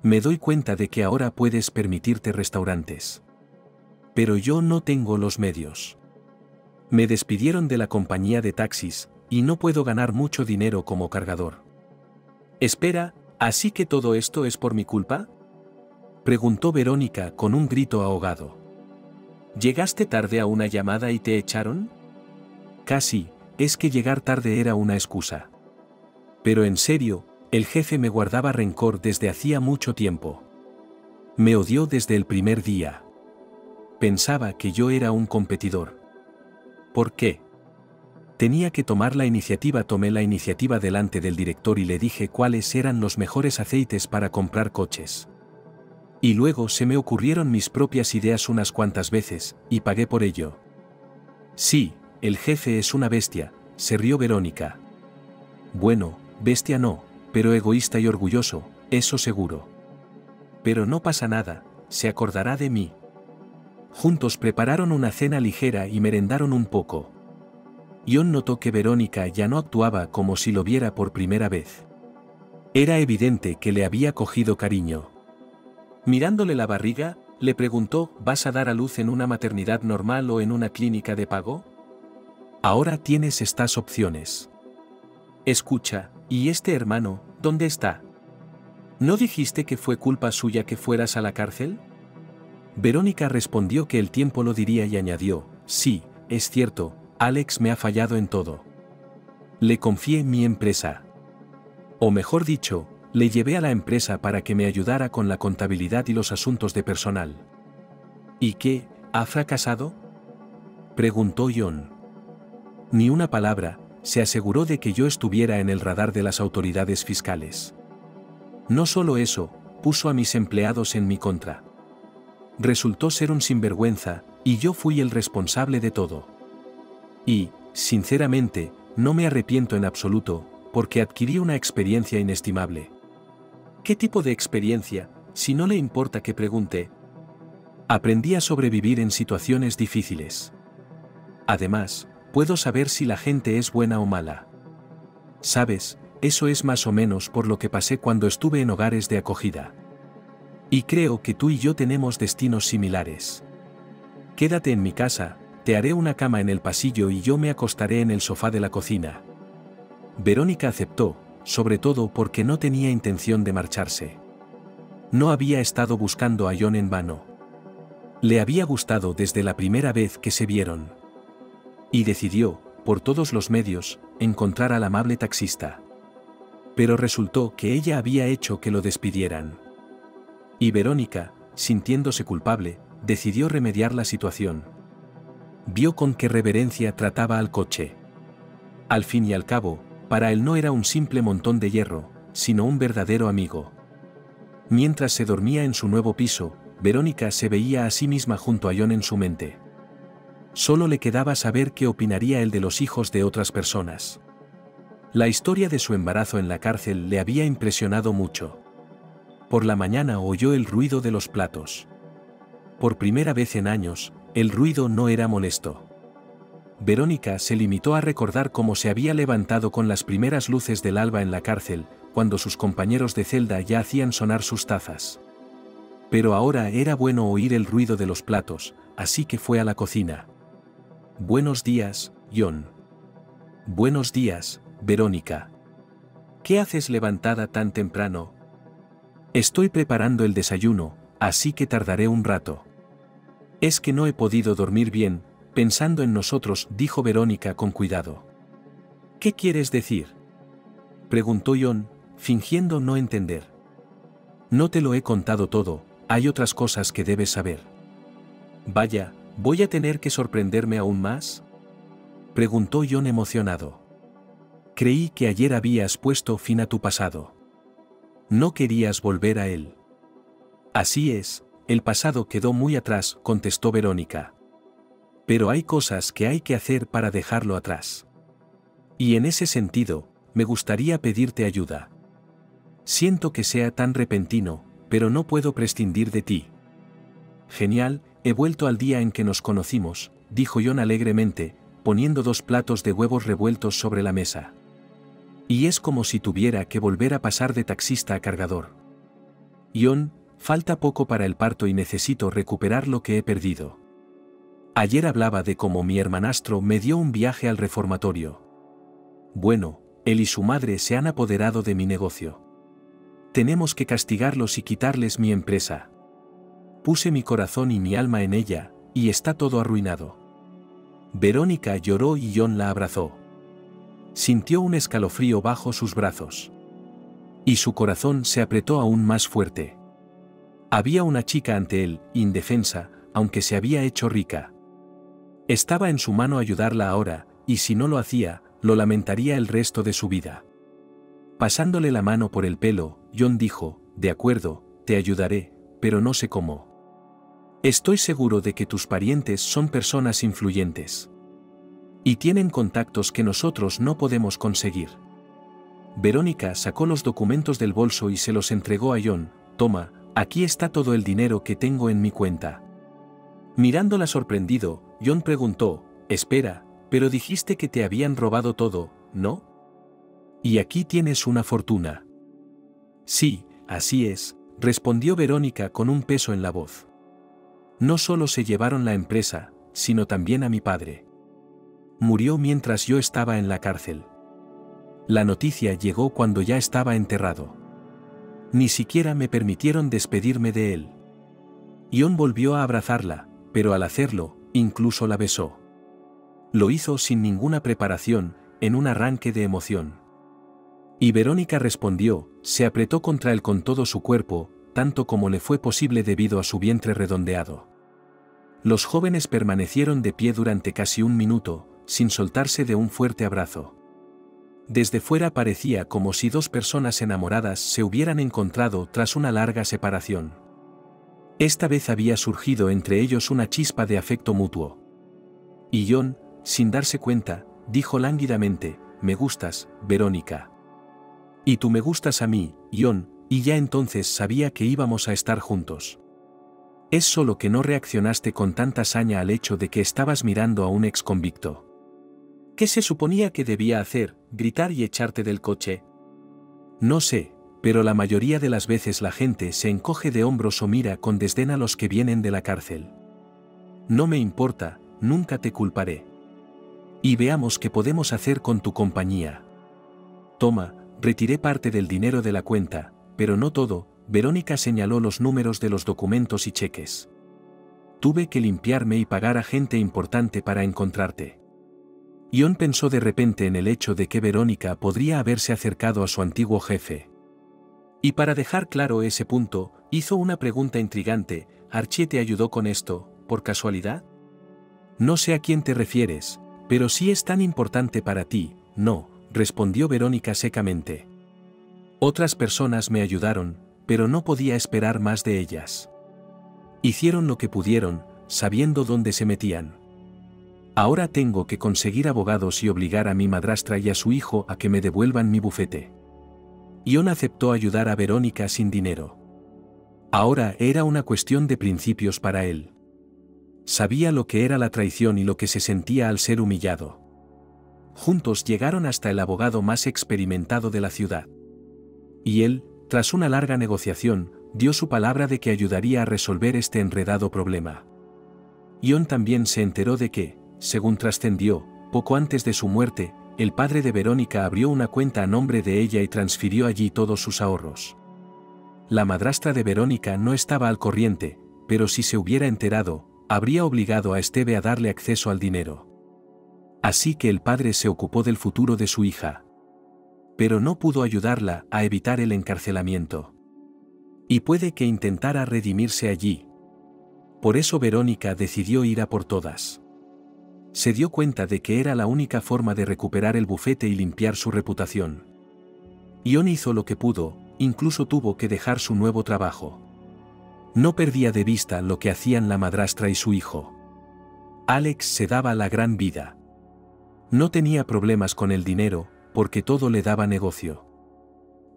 Me doy cuenta de que ahora puedes permitirte restaurantes. Pero yo no tengo los medios. Me despidieron de la compañía de taxis, y no puedo ganar mucho dinero como cargador. Espera, ¿así que todo esto es por mi culpa? Preguntó Verónica con un grito ahogado. ¿Llegaste tarde a una llamada y te echaron? Casi, es que llegar tarde era una excusa. Pero en serio, el jefe me guardaba rencor desde hacía mucho tiempo. Me odió desde el primer día. Pensaba que yo era un competidor. ¿Por qué? Tenía que tomar la iniciativa. Tomé la iniciativa delante del director y le dije cuáles eran los mejores aceites para comprar coches. Y luego se me ocurrieron mis propias ideas unas cuantas veces, y pagué por ello. Sí, el jefe es una bestia, se rió Verónica. Bueno, bestia no, pero egoísta y orgulloso, eso seguro. Pero no pasa nada, se acordará de mí. Juntos prepararon una cena ligera y merendaron un poco. Ion notó que Verónica ya no actuaba como si lo viera por primera vez. Era evidente que le había cogido cariño. Mirándole la barriga, le preguntó, ¿vas a dar a luz en una maternidad normal o en una clínica de pago? Ahora tienes estas opciones. Escucha, ¿y este hermano, dónde está? ¿No dijiste que fue culpa suya que fueras a la cárcel? Verónica respondió que el tiempo lo diría y añadió, sí, es cierto, Alex me ha fallado en todo. Le confié mi empresa. O mejor dicho, le llevé a la empresa para que me ayudara con la contabilidad y los asuntos de personal. ¿Y qué, ha fracasado? Preguntó Ion. Ni una palabra, se aseguró de que yo estuviera en el radar de las autoridades fiscales. No solo eso, puso a mis empleados en mi contra. Resultó ser un sinvergüenza, y yo fui el responsable de todo. Y, sinceramente, no me arrepiento en absoluto, porque adquirí una experiencia inestimable. ¿Qué tipo de experiencia, si no le importa que pregunte? Aprendí a sobrevivir en situaciones difíciles. Además, puedo saber si la gente es buena o mala. Sabes, eso es más o menos por lo que pasé cuando estuve en hogares de acogida. Y creo que tú y yo tenemos destinos similares. Quédate en mi casa, te haré una cama en el pasillo y yo me acostaré en el sofá de la cocina. Verónica aceptó, sobre todo porque no tenía intención de marcharse. No había estado buscando a Ion en vano. Le había gustado desde la primera vez que se vieron. Y decidió, por todos los medios, encontrar al amable taxista. Pero resultó que ella había hecho que lo despidieran. Y Verónica, sintiéndose culpable, decidió remediar la situación. Vio con qué reverencia trataba al coche. Al fin y al cabo, para él no era un simple montón de hierro, sino un verdadero amigo. Mientras se dormía en su nuevo piso, Verónica se veía a sí misma junto a John en su mente. Solo le quedaba saber qué opinaría él de los hijos de otras personas. La historia de su embarazo en la cárcel le había impresionado mucho. Por la mañana oyó el ruido de los platos. Por primera vez en años, el ruido no era molesto. Verónica se limitó a recordar cómo se había levantado con las primeras luces del alba en la cárcel, cuando sus compañeros de celda ya hacían sonar sus tazas. Pero ahora era bueno oír el ruido de los platos, así que fue a la cocina. «Buenos días, John». «Buenos días, Verónica. ¿Qué haces levantada tan temprano?» «Estoy preparando el desayuno, así que tardaré un rato». «Es que no he podido dormir bien, pensando en nosotros», dijo Verónica con cuidado. «¿Qué quieres decir?», preguntó John, fingiendo no entender. «No te lo he contado todo, hay otras cosas que debes saber». «Vaya, ¿voy a tener que sorprenderme aún más?», preguntó John emocionado. «Creí que ayer habías puesto fin a tu pasado. No querías volver a él». «Así es, el pasado quedó muy atrás», contestó Verónica. «Pero hay cosas que hay que hacer para dejarlo atrás. Y en ese sentido, me gustaría pedirte ayuda. Siento que sea tan repentino, pero no puedo prescindir de ti». «Genial, he vuelto al día en que nos conocimos», dijo John alegremente, poniendo 2 platos de huevos revueltos sobre la mesa. «Y es como si tuviera que volver a pasar de taxista a cargador. John, falta poco para el parto y necesito recuperar lo que he perdido. Ayer hablaba de cómo mi hermanastro me dio un viaje al reformatorio. Bueno, él y su madre se han apoderado de mi negocio. Tenemos que castigarlos y quitarles mi empresa. Puse mi corazón y mi alma en ella, y está todo arruinado». Verónica lloró y John la abrazó. Sintió un escalofrío bajo sus brazos. Y su corazón se apretó aún más fuerte. Había una chica ante él, indefensa, aunque se había hecho rica. Estaba en su mano ayudarla ahora, y si no lo hacía, lo lamentaría el resto de su vida. Pasándole la mano por el pelo, John dijo: «De acuerdo, te ayudaré, pero no sé cómo. Estoy seguro de que tus parientes son personas influyentes. Y tienen contactos que nosotros no podemos conseguir». Verónica sacó los documentos del bolso y se los entregó a John. «Toma, aquí está todo el dinero que tengo en mi cuenta». Mirándola sorprendido, John preguntó: «Espera, pero dijiste que te habían robado todo, ¿no? Y aquí tienes una fortuna». «Sí, así es», respondió Verónica con un peso en la voz. «No solo se llevaron la empresa, sino también a mi padre. Murió mientras yo estaba en la cárcel. La noticia llegó cuando ya estaba enterrado. Ni siquiera me permitieron despedirme de él». John volvió a abrazarla, pero al hacerlo, incluso la besó. Lo hizo sin ninguna preparación, en un arranque de emoción. Y Verónica respondió, se apretó contra él con todo su cuerpo, tanto como le fue posible debido a su vientre redondeado. Los jóvenes permanecieron de pie durante casi 1 minuto, sin soltarse de un fuerte abrazo. Desde fuera parecía como si 2 personas enamoradas se hubieran encontrado tras una larga separación. Esta vez había surgido entre ellos una chispa de afecto mutuo. Y John, sin darse cuenta, dijo lánguidamente: «Me gustas, Verónica. Y tú me gustas a mí, John», y ya entonces sabía que íbamos a estar juntos. Es solo que no reaccionaste con tanta saña al hecho de que estabas mirando a un ex convicto. ¿Qué se suponía que debía hacer? ¿Gritar y echarte del coche? No sé, pero la mayoría de las veces la gente se encoge de hombros o mira con desdén a los que vienen de la cárcel. No me importa, nunca te culparé. Y veamos qué podemos hacer con tu compañía. Toma, retiré parte del dinero de la cuenta, pero no todo. Verónica señaló los números de los documentos y cheques. tuve que limpiarme y pagar a gente importante para encontrarte. John pensó de repente en el hecho de que Verónica podría haberse acercado a su antiguo jefe. Y para dejar claro ese punto, hizo una pregunta intrigante: ¿Archie te ayudó con esto, por casualidad? No sé a quién te refieres, pero si es tan importante para ti, no, respondió Verónica secamente. Otras personas me ayudaron, pero no podía esperar más de ellas. Hicieron lo que pudieron, sabiendo dónde se metían. Ahora tengo que conseguir abogados y obligar a mi madrastra y a su hijo a que me devuelvan mi bufete. John aceptó ayudar a Verónica sin dinero. Ahora era una cuestión de principios para él. Sabía lo que era la traición y lo que se sentía al ser humillado. Juntos llegaron hasta el abogado más experimentado de la ciudad. Y él, tras una larga negociación, dio su palabra de que ayudaría a resolver este enredado problema. John también se enteró de que, según trascendió, poco antes de su muerte, el padre de Verónica abrió una cuenta a nombre de ella y transfirió allí todos sus ahorros. La madrastra de Verónica no estaba al corriente, pero si se hubiera enterado, habría obligado a Esteve a darle acceso al dinero. Así que el padre se ocupó del futuro de su hija. Pero no pudo ayudarla a evitar el encarcelamiento. Y puede que intentara redimirse allí. Por eso Verónica decidió ir a por todas. Se dio cuenta de que era la única forma de recuperar el bufete y limpiar su reputación. John hizo lo que pudo, incluso tuvo que dejar su nuevo trabajo. No perdía de vista lo que hacían la madrastra y su hijo. Alex se daba la gran vida. No tenía problemas con el dinero, porque todo le daba negocio.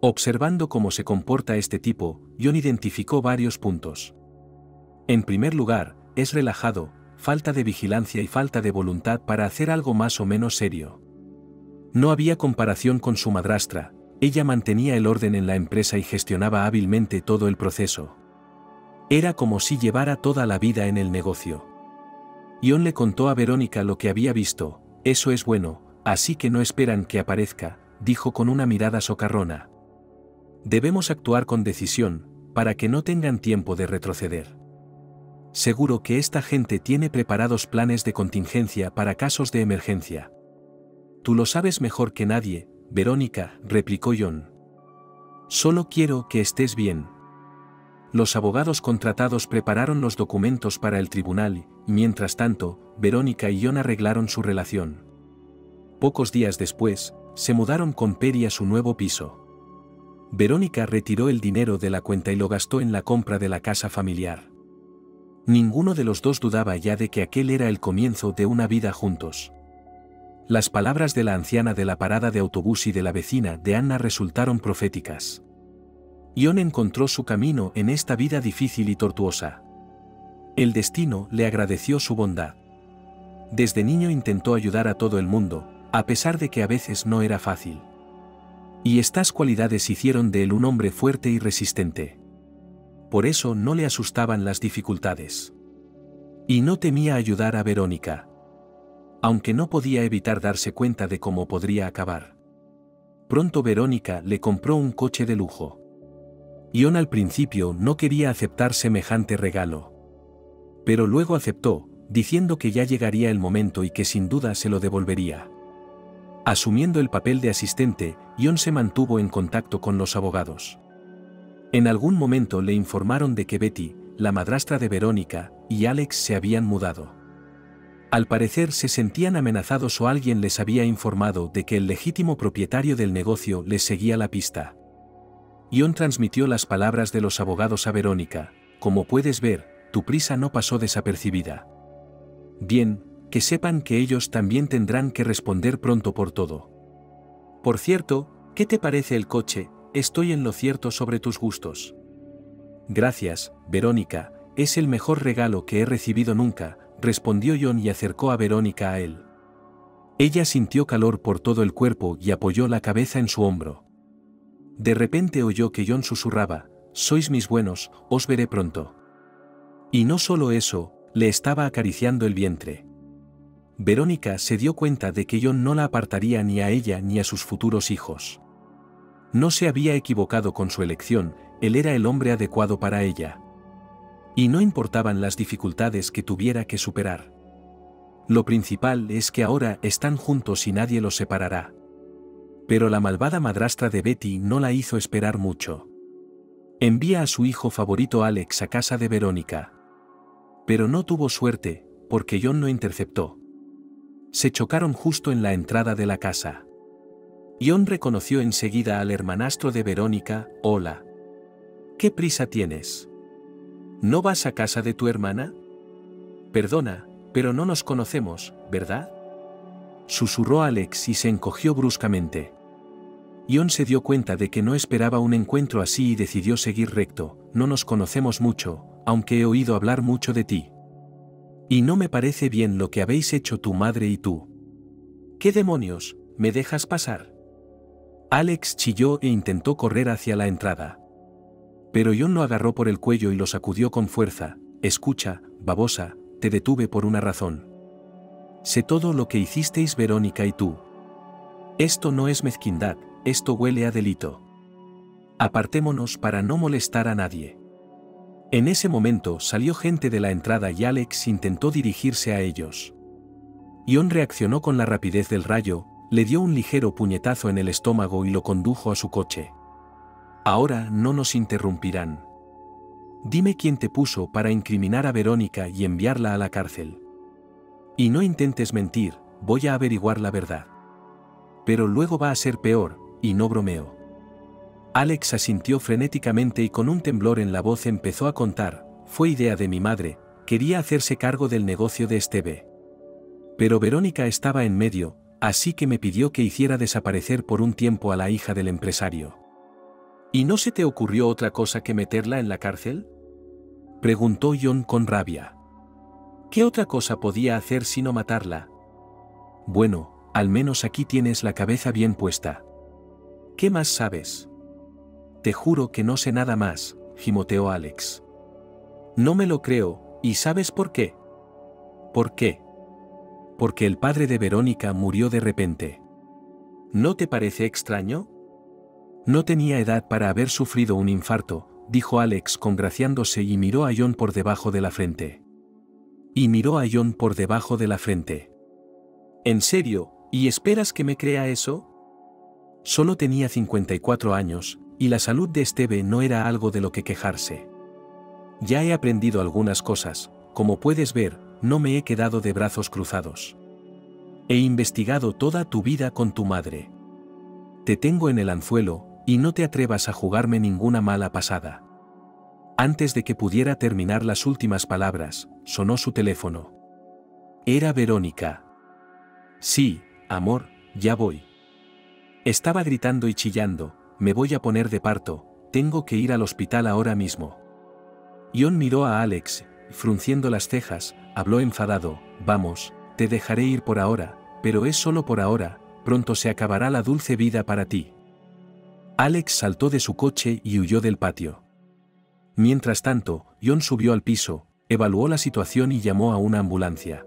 Observando cómo se comporta este tipo, John identificó varios puntos. En primer lugar, es relajado, falta de vigilancia y falta de voluntad para hacer algo más o menos serio. No había comparación con su madrastra, ella mantenía el orden en la empresa y gestionaba hábilmente todo el proceso. Era como si llevara toda la vida en el negocio. John le contó a Verónica lo que había visto. Eso es bueno, así que no esperan que aparezca, dijo con una mirada socarrona. Debemos actuar con decisión, para que no tengan tiempo de retroceder. Seguro que esta gente tiene preparados planes de contingencia para casos de emergencia. Tú lo sabes mejor que nadie, Verónica, replicó John. Solo quiero que estés bien. Los abogados contratados prepararon los documentos para el tribunal y, mientras tanto, Verónica y John arreglaron su relación. Pocos días después, se mudaron con Perry a su nuevo piso. Verónica retiró el dinero de la cuenta y lo gastó en la compra de la casa familiar. Ninguno de los dos dudaba ya de que aquel era el comienzo de una vida juntos. Las palabras de la anciana de la parada de autobús y de la vecina de Anna resultaron proféticas. John encontró su camino en esta vida difícil y tortuosa. El destino le agradeció su bondad. Desde niño intentó ayudar a todo el mundo, a pesar de que a veces no era fácil. Y estas cualidades hicieron de él un hombre fuerte y resistente. Por eso no le asustaban las dificultades. Y no temía ayudar a Verónica. Aunque no podía evitar darse cuenta de cómo podría acabar. Pronto Verónica le compró un coche de lujo. John al principio no quería aceptar semejante regalo. Pero luego aceptó, diciendo que ya llegaría el momento y que sin duda se lo devolvería. Asumiendo el papel de asistente, John se mantuvo en contacto con los abogados. En algún momento le informaron de que Betty, la madrastra de Verónica, y Alex se habían mudado. Al parecer se sentían amenazados o alguien les había informado de que el legítimo propietario del negocio les seguía la pista. John transmitió las palabras de los abogados a Verónica: como puedes ver, tu prisa no pasó desapercibida. Bien, que sepan que ellos también tendrán que responder pronto por todo. Por cierto, ¿qué te parece el coche? Estoy en lo cierto sobre tus gustos. Gracias, Verónica, es el mejor regalo que he recibido nunca, respondió John y acercó a Verónica a él. Ella sintió calor por todo el cuerpo y apoyó la cabeza en su hombro. De repente oyó que John susurraba: sois mis buenos, os veré pronto. Y no solo eso, le estaba acariciando el vientre. Verónica se dio cuenta de que John no la apartaría ni a ella ni a sus futuros hijos. No se había equivocado con su elección, él era el hombre adecuado para ella. Y no importaban las dificultades que tuviera que superar. Lo principal es que ahora están juntos y nadie los separará. Pero la malvada madrastra de Betty no la hizo esperar mucho. Envía a su hijo favorito Alex a casa de Verónica. Pero no tuvo suerte, porque John no interceptó. Se chocaron justo en la entrada de la casa. John reconoció enseguida al hermanastro de Verónica. «Hola. ¿Qué prisa tienes? ¿No vas a casa de tu hermana? Perdona, pero no nos conocemos, ¿verdad?», susurró Alex y se encogió bruscamente. John se dio cuenta de que no esperaba un encuentro así y decidió seguir recto. «No nos conocemos mucho, aunque he oído hablar mucho de ti. Y no me parece bien lo que habéis hecho tu madre y tú. ¿Qué demonios, me dejas pasar?». Alex chilló e intentó correr hacia la entrada. Pero John lo agarró por el cuello y lo sacudió con fuerza. «Escucha, babosa, te detuve por una razón. Sé todo lo que hicisteis Verónica y tú. Esto no es mezquindad, esto huele a delito. Apartémonos para no molestar a nadie». En ese momento salió gente de la entrada y Alex intentó dirigirse a ellos. John reaccionó con la rapidez del rayo, le dio un ligero puñetazo en el estómago y lo condujo a su coche. «Ahora no nos interrumpirán. Dime quién te puso para incriminar a Verónica y enviarla a la cárcel. Y no intentes mentir, voy a averiguar la verdad. Pero luego va a ser peor, y no bromeo». Alex asintió frenéticamente y con un temblor en la voz empezó a contar: «Fue idea de mi madre, quería hacerse cargo del negocio de Esteve. Pero Verónica estaba en medio, así que me pidió que hiciera desaparecer por un tiempo a la hija del empresario». «¿Y no se te ocurrió otra cosa que meterla en la cárcel?», preguntó John con rabia. «¿Qué otra cosa podía hacer sino matarla?». «Bueno, al menos aquí tienes la cabeza bien puesta. ¿Qué más sabes?». «Te juro que no sé nada más», gimoteó Alex. «No me lo creo, ¿y sabes por qué?». «¿Por qué?». «Porque el padre de Verónica murió de repente». «¿No te parece extraño?». «No tenía edad para haber sufrido un infarto», dijo Alex congraciándose y miró a John por debajo de la frente. «¿En serio, y esperas que me crea eso?». «Solo tenía 54 años, y la salud de Esteve no era algo de lo que quejarse. Ya he aprendido algunas cosas, como puedes ver, no me he quedado de brazos cruzados. He investigado toda tu vida con tu madre. Te tengo en el anzuelo, y no te atrevas a jugarme ninguna mala pasada». Antes de que pudiera terminar las últimas palabras, sonó su teléfono. Era Verónica. «Sí, amor, ya voy». Estaba gritando y chillando: «Me voy a poner de parto, tengo que ir al hospital ahora mismo». John miró a Alex, frunciendo las cejas, habló enfadado: «Vamos, te dejaré ir por ahora, pero es solo por ahora, pronto se acabará la dulce vida para ti». Alex saltó de su coche y huyó del patio. Mientras tanto, John subió al piso, evaluó la situación y llamó a una ambulancia.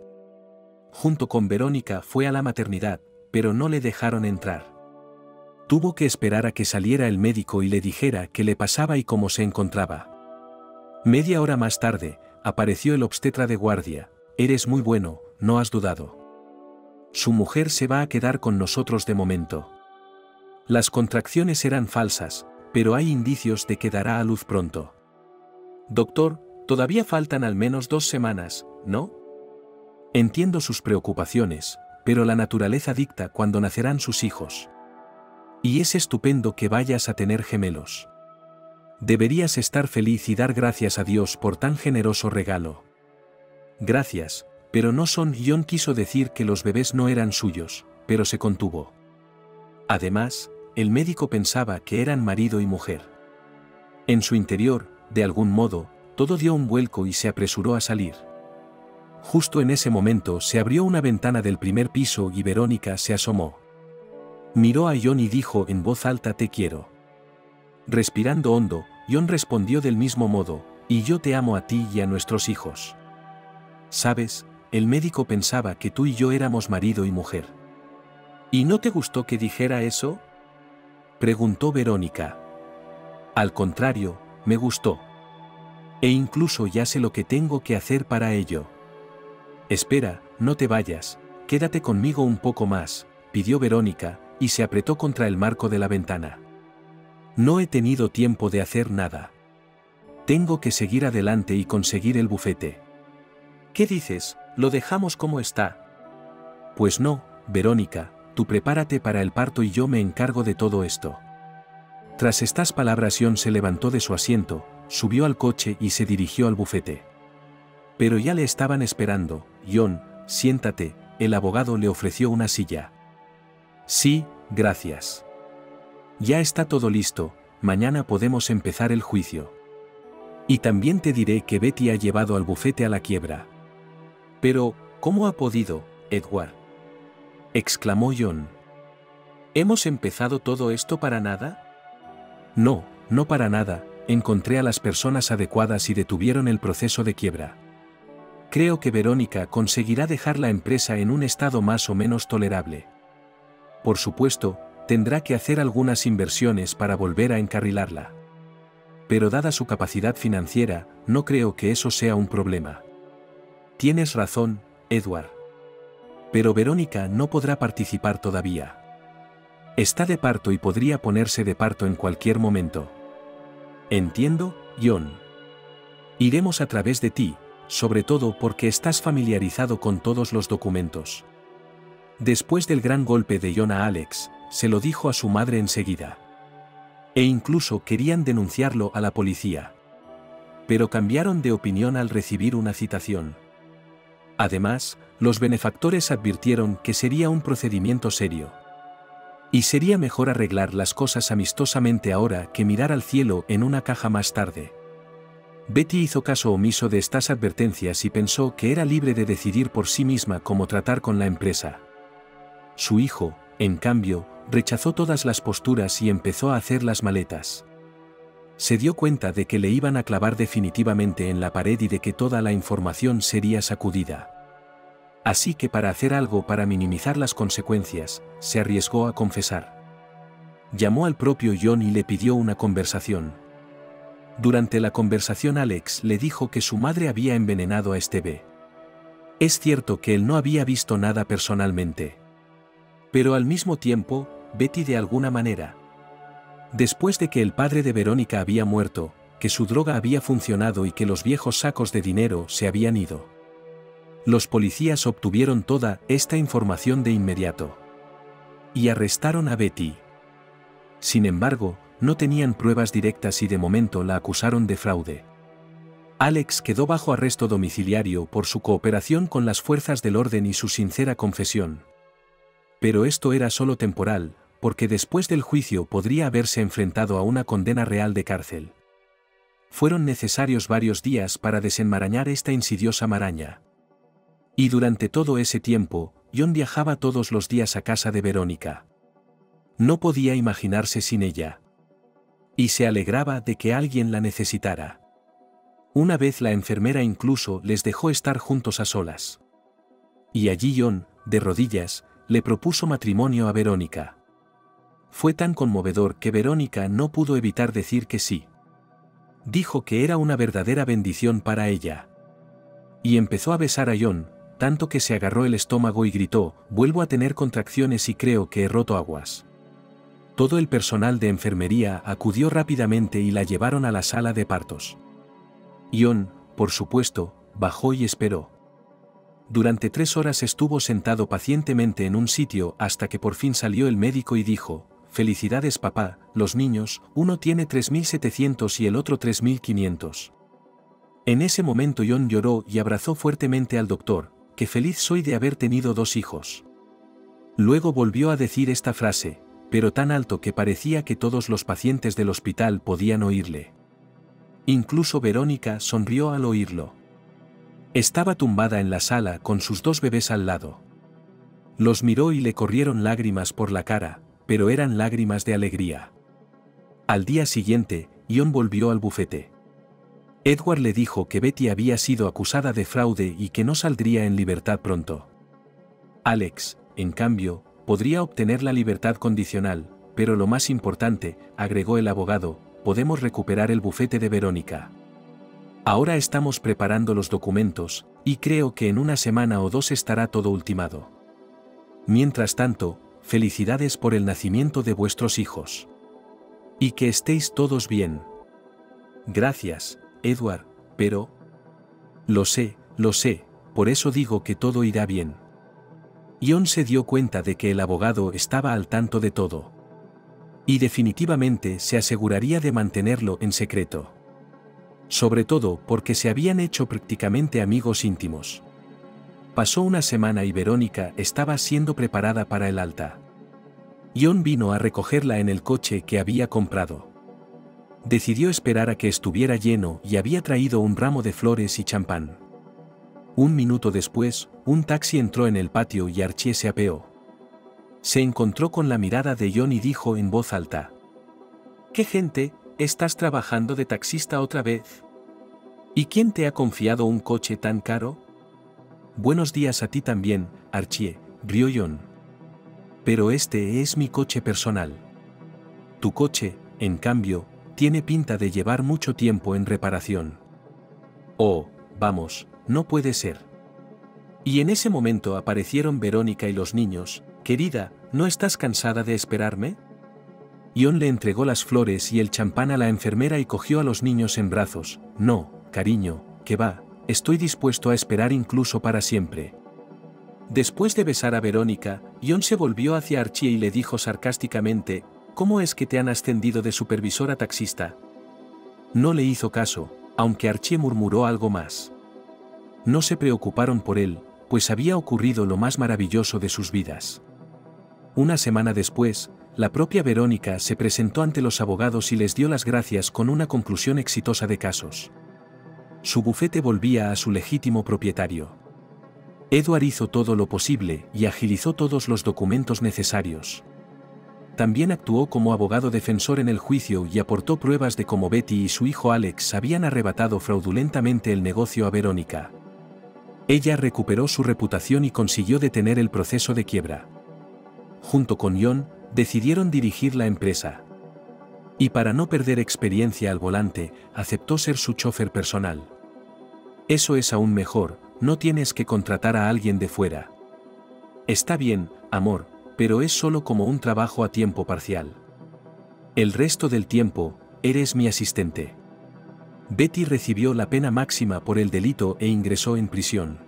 Junto con Verónica fue a la maternidad, pero no le dejaron entrar. Tuvo que esperar a que saliera el médico y le dijera qué le pasaba y cómo se encontraba. Media hora más tarde, apareció el obstetra de guardia. «Eres muy bueno, no has dudado. Su mujer se va a quedar con nosotros de momento. Las contracciones eran falsas, pero hay indicios de que dará a luz pronto». «Doctor, todavía faltan al menos 2 semanas, ¿no?». «Entiendo sus preocupaciones, pero la naturaleza dicta cuándo nacerán sus hijos. Y es estupendo que vayas a tener gemelos. Deberías estar feliz y dar gracias a Dios por tan generoso regalo». «Gracias, pero no son». John quiso decir que los bebés no eran suyos, pero se contuvo. Además, el médico pensaba que eran marido y mujer. En su interior, de algún modo, todo dio un vuelco y se apresuró a salir. Justo en ese momento se abrió una ventana del primer piso y Verónica se asomó. Miró a John y dijo en voz alta: «Te quiero». Respirando hondo, John respondió del mismo modo: «Y yo te amo a ti y a nuestros hijos. Sabes, el médico pensaba que tú y yo éramos marido y mujer». «¿Y no te gustó que dijera eso?», preguntó Verónica. «Al contrario, me gustó. E incluso ya sé lo que tengo que hacer para ello. Espera, no te vayas, quédate conmigo un poco más, pidió Verónica, y se apretó contra el marco de la ventana. No he tenido tiempo de hacer nada. Tengo que seguir adelante y conseguir el bufete. ¿Qué dices? ¿Lo dejamos como está? Pues no, Verónica, tú prepárate para el parto y yo me encargo de todo esto. Tras estas palabras John se levantó de su asiento, subió al coche y se dirigió al bufete. Pero ya le estaban esperando. John, siéntate, el abogado le ofreció una silla. Sí, gracias. Ya está todo listo, mañana podemos empezar el juicio. Y también te diré que Betty ha llevado al bufete a la quiebra. Pero, ¿cómo ha podido, Edward? Exclamó John. ¿Hemos empezado todo esto para nada? No, no para nada, encontré a las personas adecuadas y detuvieron el proceso de quiebra. Creo que Verónica conseguirá dejar la empresa en un estado más o menos tolerable. Por supuesto, tendrá que hacer algunas inversiones para volver a encarrilarla. Pero dada su capacidad financiera, no creo que eso sea un problema. Tienes razón, Edward. Pero Verónica no podrá participar todavía. Está de parto y podría ponerse de parto en cualquier momento. Entiendo, John. Iremos a través de ti, sobre todo porque estás familiarizado con todos los documentos. Después del gran golpe de John a Alex, se lo dijo a su madre enseguida. E incluso querían denunciarlo a la policía. Pero cambiaron de opinión al recibir una citación. Además, los benefactores advirtieron que sería un procedimiento serio. Y sería mejor arreglar las cosas amistosamente ahora que mirar al cielo en una caja más tarde. Betty hizo caso omiso de estas advertencias y pensó que era libre de decidir por sí misma cómo tratar con la empresa. Su hijo, en cambio, rechazó todas las posturas y empezó a hacer las maletas. Se dio cuenta de que le iban a clavar definitivamente en la pared y de que toda la información sería sacudida. Así que para hacer algo para minimizar las consecuencias, se arriesgó a confesar. Llamó al propio John y le pidió una conversación. Durante la conversación Alex le dijo que su madre había envenenado a Steve. Es cierto que él no había visto nada personalmente. Pero al mismo tiempo, Betty de alguna manera. Después de que el padre de Verónica había muerto, que su droga había funcionado y que los viejos sacos de dinero se habían ido. Los policías obtuvieron toda esta información de inmediato. Y arrestaron a Betty. Sin embargo, no tenían pruebas directas y de momento la acusaron de fraude. Alex quedó bajo arresto domiciliario por su cooperación con las fuerzas del orden y su sincera confesión. Pero esto era solo temporal, porque después del juicio podría haberse enfrentado a una condena real de cárcel. Fueron necesarios varios días para desenmarañar esta insidiosa maraña. Y durante todo ese tiempo, John viajaba todos los días a casa de Verónica. No podía imaginarse sin ella. Y se alegraba de que alguien la necesitara. Una vez la enfermera incluso les dejó estar juntos a solas. Y allí John, de rodillas, le propuso matrimonio a Verónica. Fue tan conmovedor que Verónica no pudo evitar decir que sí. Dijo que era una verdadera bendición para ella. Y empezó a besar a John, tanto que se agarró el estómago y gritó: «Vuelvo a tener contracciones y creo que he roto aguas». Todo el personal de enfermería acudió rápidamente y la llevaron a la sala de partos. John, por supuesto, bajó y esperó. Durante 3 horas estuvo sentado pacientemente en un sitio hasta que por fin salió el médico y dijo: «Felicidades papá, los niños, uno tiene 3.700 y el otro 3.500». En ese momento John lloró y abrazó fuertemente al doctor: «Qué feliz soy de haber tenido 2 hijos». Luego volvió a decir esta frase, pero tan alto que parecía que todos los pacientes del hospital podían oírle. Incluso Verónica sonrió al oírlo. Estaba tumbada en la sala con sus 2 bebés al lado. Los miró y le corrieron lágrimas por la cara, pero eran lágrimas de alegría. Al día siguiente, John volvió al bufete. Edward le dijo que Betty había sido acusada de fraude y que no saldría en libertad pronto. Alex, en cambio, podría obtener la libertad condicional, pero lo más importante, agregó el abogado, podemos recuperar el bufete de Verónica. Ahora estamos preparando los documentos, y creo que en una semana o 2 estará todo ultimado. Mientras tanto, felicidades por el nacimiento de vuestros hijos. Y que estéis todos bien. Gracias, Edward, pero... Lo sé, por eso digo que todo irá bien. Jon se dio cuenta de que el abogado estaba al tanto de todo. Y definitivamente se aseguraría de mantenerlo en secreto. Sobre todo porque se habían hecho prácticamente amigos íntimos. Pasó una semana y Verónica estaba siendo preparada para el alta. Jon vino a recogerla en el coche que había comprado. Decidió esperar a que estuviera lleno y había traído un ramo de flores y champán. Un minuto después, un taxi entró en el patio y Archie se apeó. Se encontró con la mirada de Jon y dijo en voz alta: «¿Qué gente, estás trabajando de taxista otra vez? ¿Y quién te ha confiado un coche tan caro?» «Buenos días a ti también, Archie», rió Jon. «Pero este es mi coche personal. Tu coche, en cambio, tiene pinta de llevar mucho tiempo en reparación». «Oh, vamos, no puede ser». Y en ese momento aparecieron Verónica y los niños. «Querida, ¿no estás cansada de esperarme?» Jon le entregó las flores y el champán a la enfermera y cogió a los niños en brazos. «No, cariño, que va, estoy dispuesto a esperar incluso para siempre». Después de besar a Verónica, Jon se volvió hacia Archie y le dijo sarcásticamente: «¿Cómo es que te han ascendido de supervisor a taxista?» No le hizo caso, aunque Archie murmuró algo más. No se preocuparon por él, pues había ocurrido lo más maravilloso de sus vidas. Una semana después, la propia Verónica se presentó ante los abogados y les dio las gracias con una conclusión exitosa de casos. Su bufete volvía a su legítimo propietario. Edward hizo todo lo posible y agilizó todos los documentos necesarios. También actuó como abogado defensor en el juicio y aportó pruebas de cómo Betty y su hijo Alex habían arrebatado fraudulentamente el negocio a Verónica. Ella recuperó su reputación y consiguió detener el proceso de quiebra. Junto con Jon, decidieron dirigir la empresa. Y para no perder experiencia al volante, aceptó ser su chofer personal. Eso es aún mejor, no tienes que contratar a alguien de fuera. Está bien, amor, pero es solo como un trabajo a tiempo parcial. El resto del tiempo, eres mi asistente. Betty recibió la pena máxima por el delito e ingresó en prisión.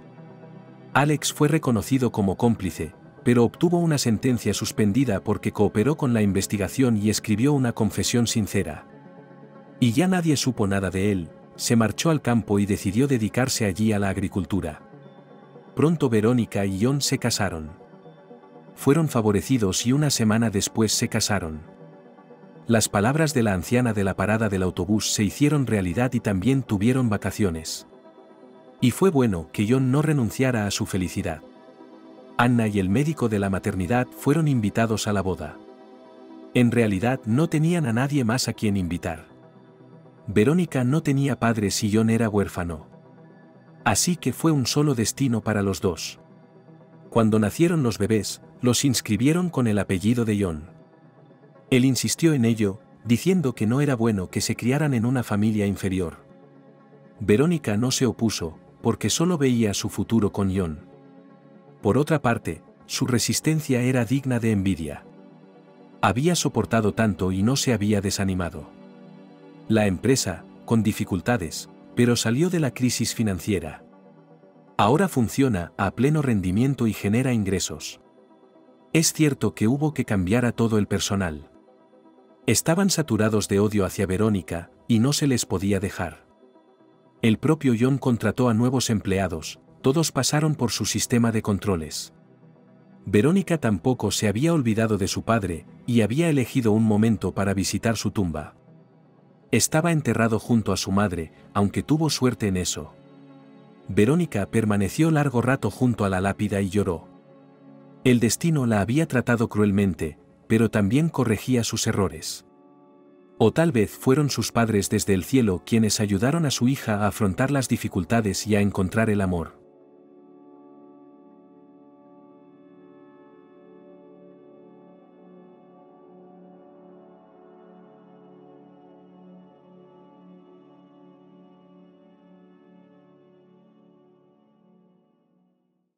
Alex fue reconocido como cómplice, pero obtuvo una sentencia suspendida porque cooperó con la investigación y escribió una confesión sincera. Y ya nadie supo nada de él, se marchó al campo y decidió dedicarse allí a la agricultura. Pronto Verónica y Jon se casaron. Fueron favorecidos y una semana después se casaron. Las palabras de la anciana de la parada del autobús se hicieron realidad y también tuvieron vacaciones. Y fue bueno que Jon no renunciara a su felicidad. Anna y el médico de la maternidad fueron invitados a la boda. En realidad no tenían a nadie más a quien invitar. Verónica no tenía padres y Jon era huérfano. Así que fue un solo destino para los dos. Cuando nacieron los bebés, los inscribieron con el apellido de Jon. Él insistió en ello, diciendo que no era bueno que se criaran en una familia inferior. Verónica no se opuso, porque solo veía su futuro con Jon. Por otra parte, su resistencia era digna de envidia. Había soportado tanto y no se había desanimado. La empresa, con dificultades, pero salió de la crisis financiera. Ahora funciona a pleno rendimiento y genera ingresos. Es cierto que hubo que cambiar a todo el personal. Estaban saturados de odio hacia Verónica, y no se les podía dejar. El propio Jon contrató a nuevos empleados, todos pasaron por su sistema de controles. Verónica tampoco se había olvidado de su padre, y había elegido un momento para visitar su tumba. Estaba enterrado junto a su madre, aunque tuvo suerte en eso. Verónica permaneció largo rato junto a la lápida y lloró. El destino la había tratado cruelmente, pero también corregía sus errores. O tal vez fueron sus padres desde el cielo quienes ayudaron a su hija a afrontar las dificultades y a encontrar el amor.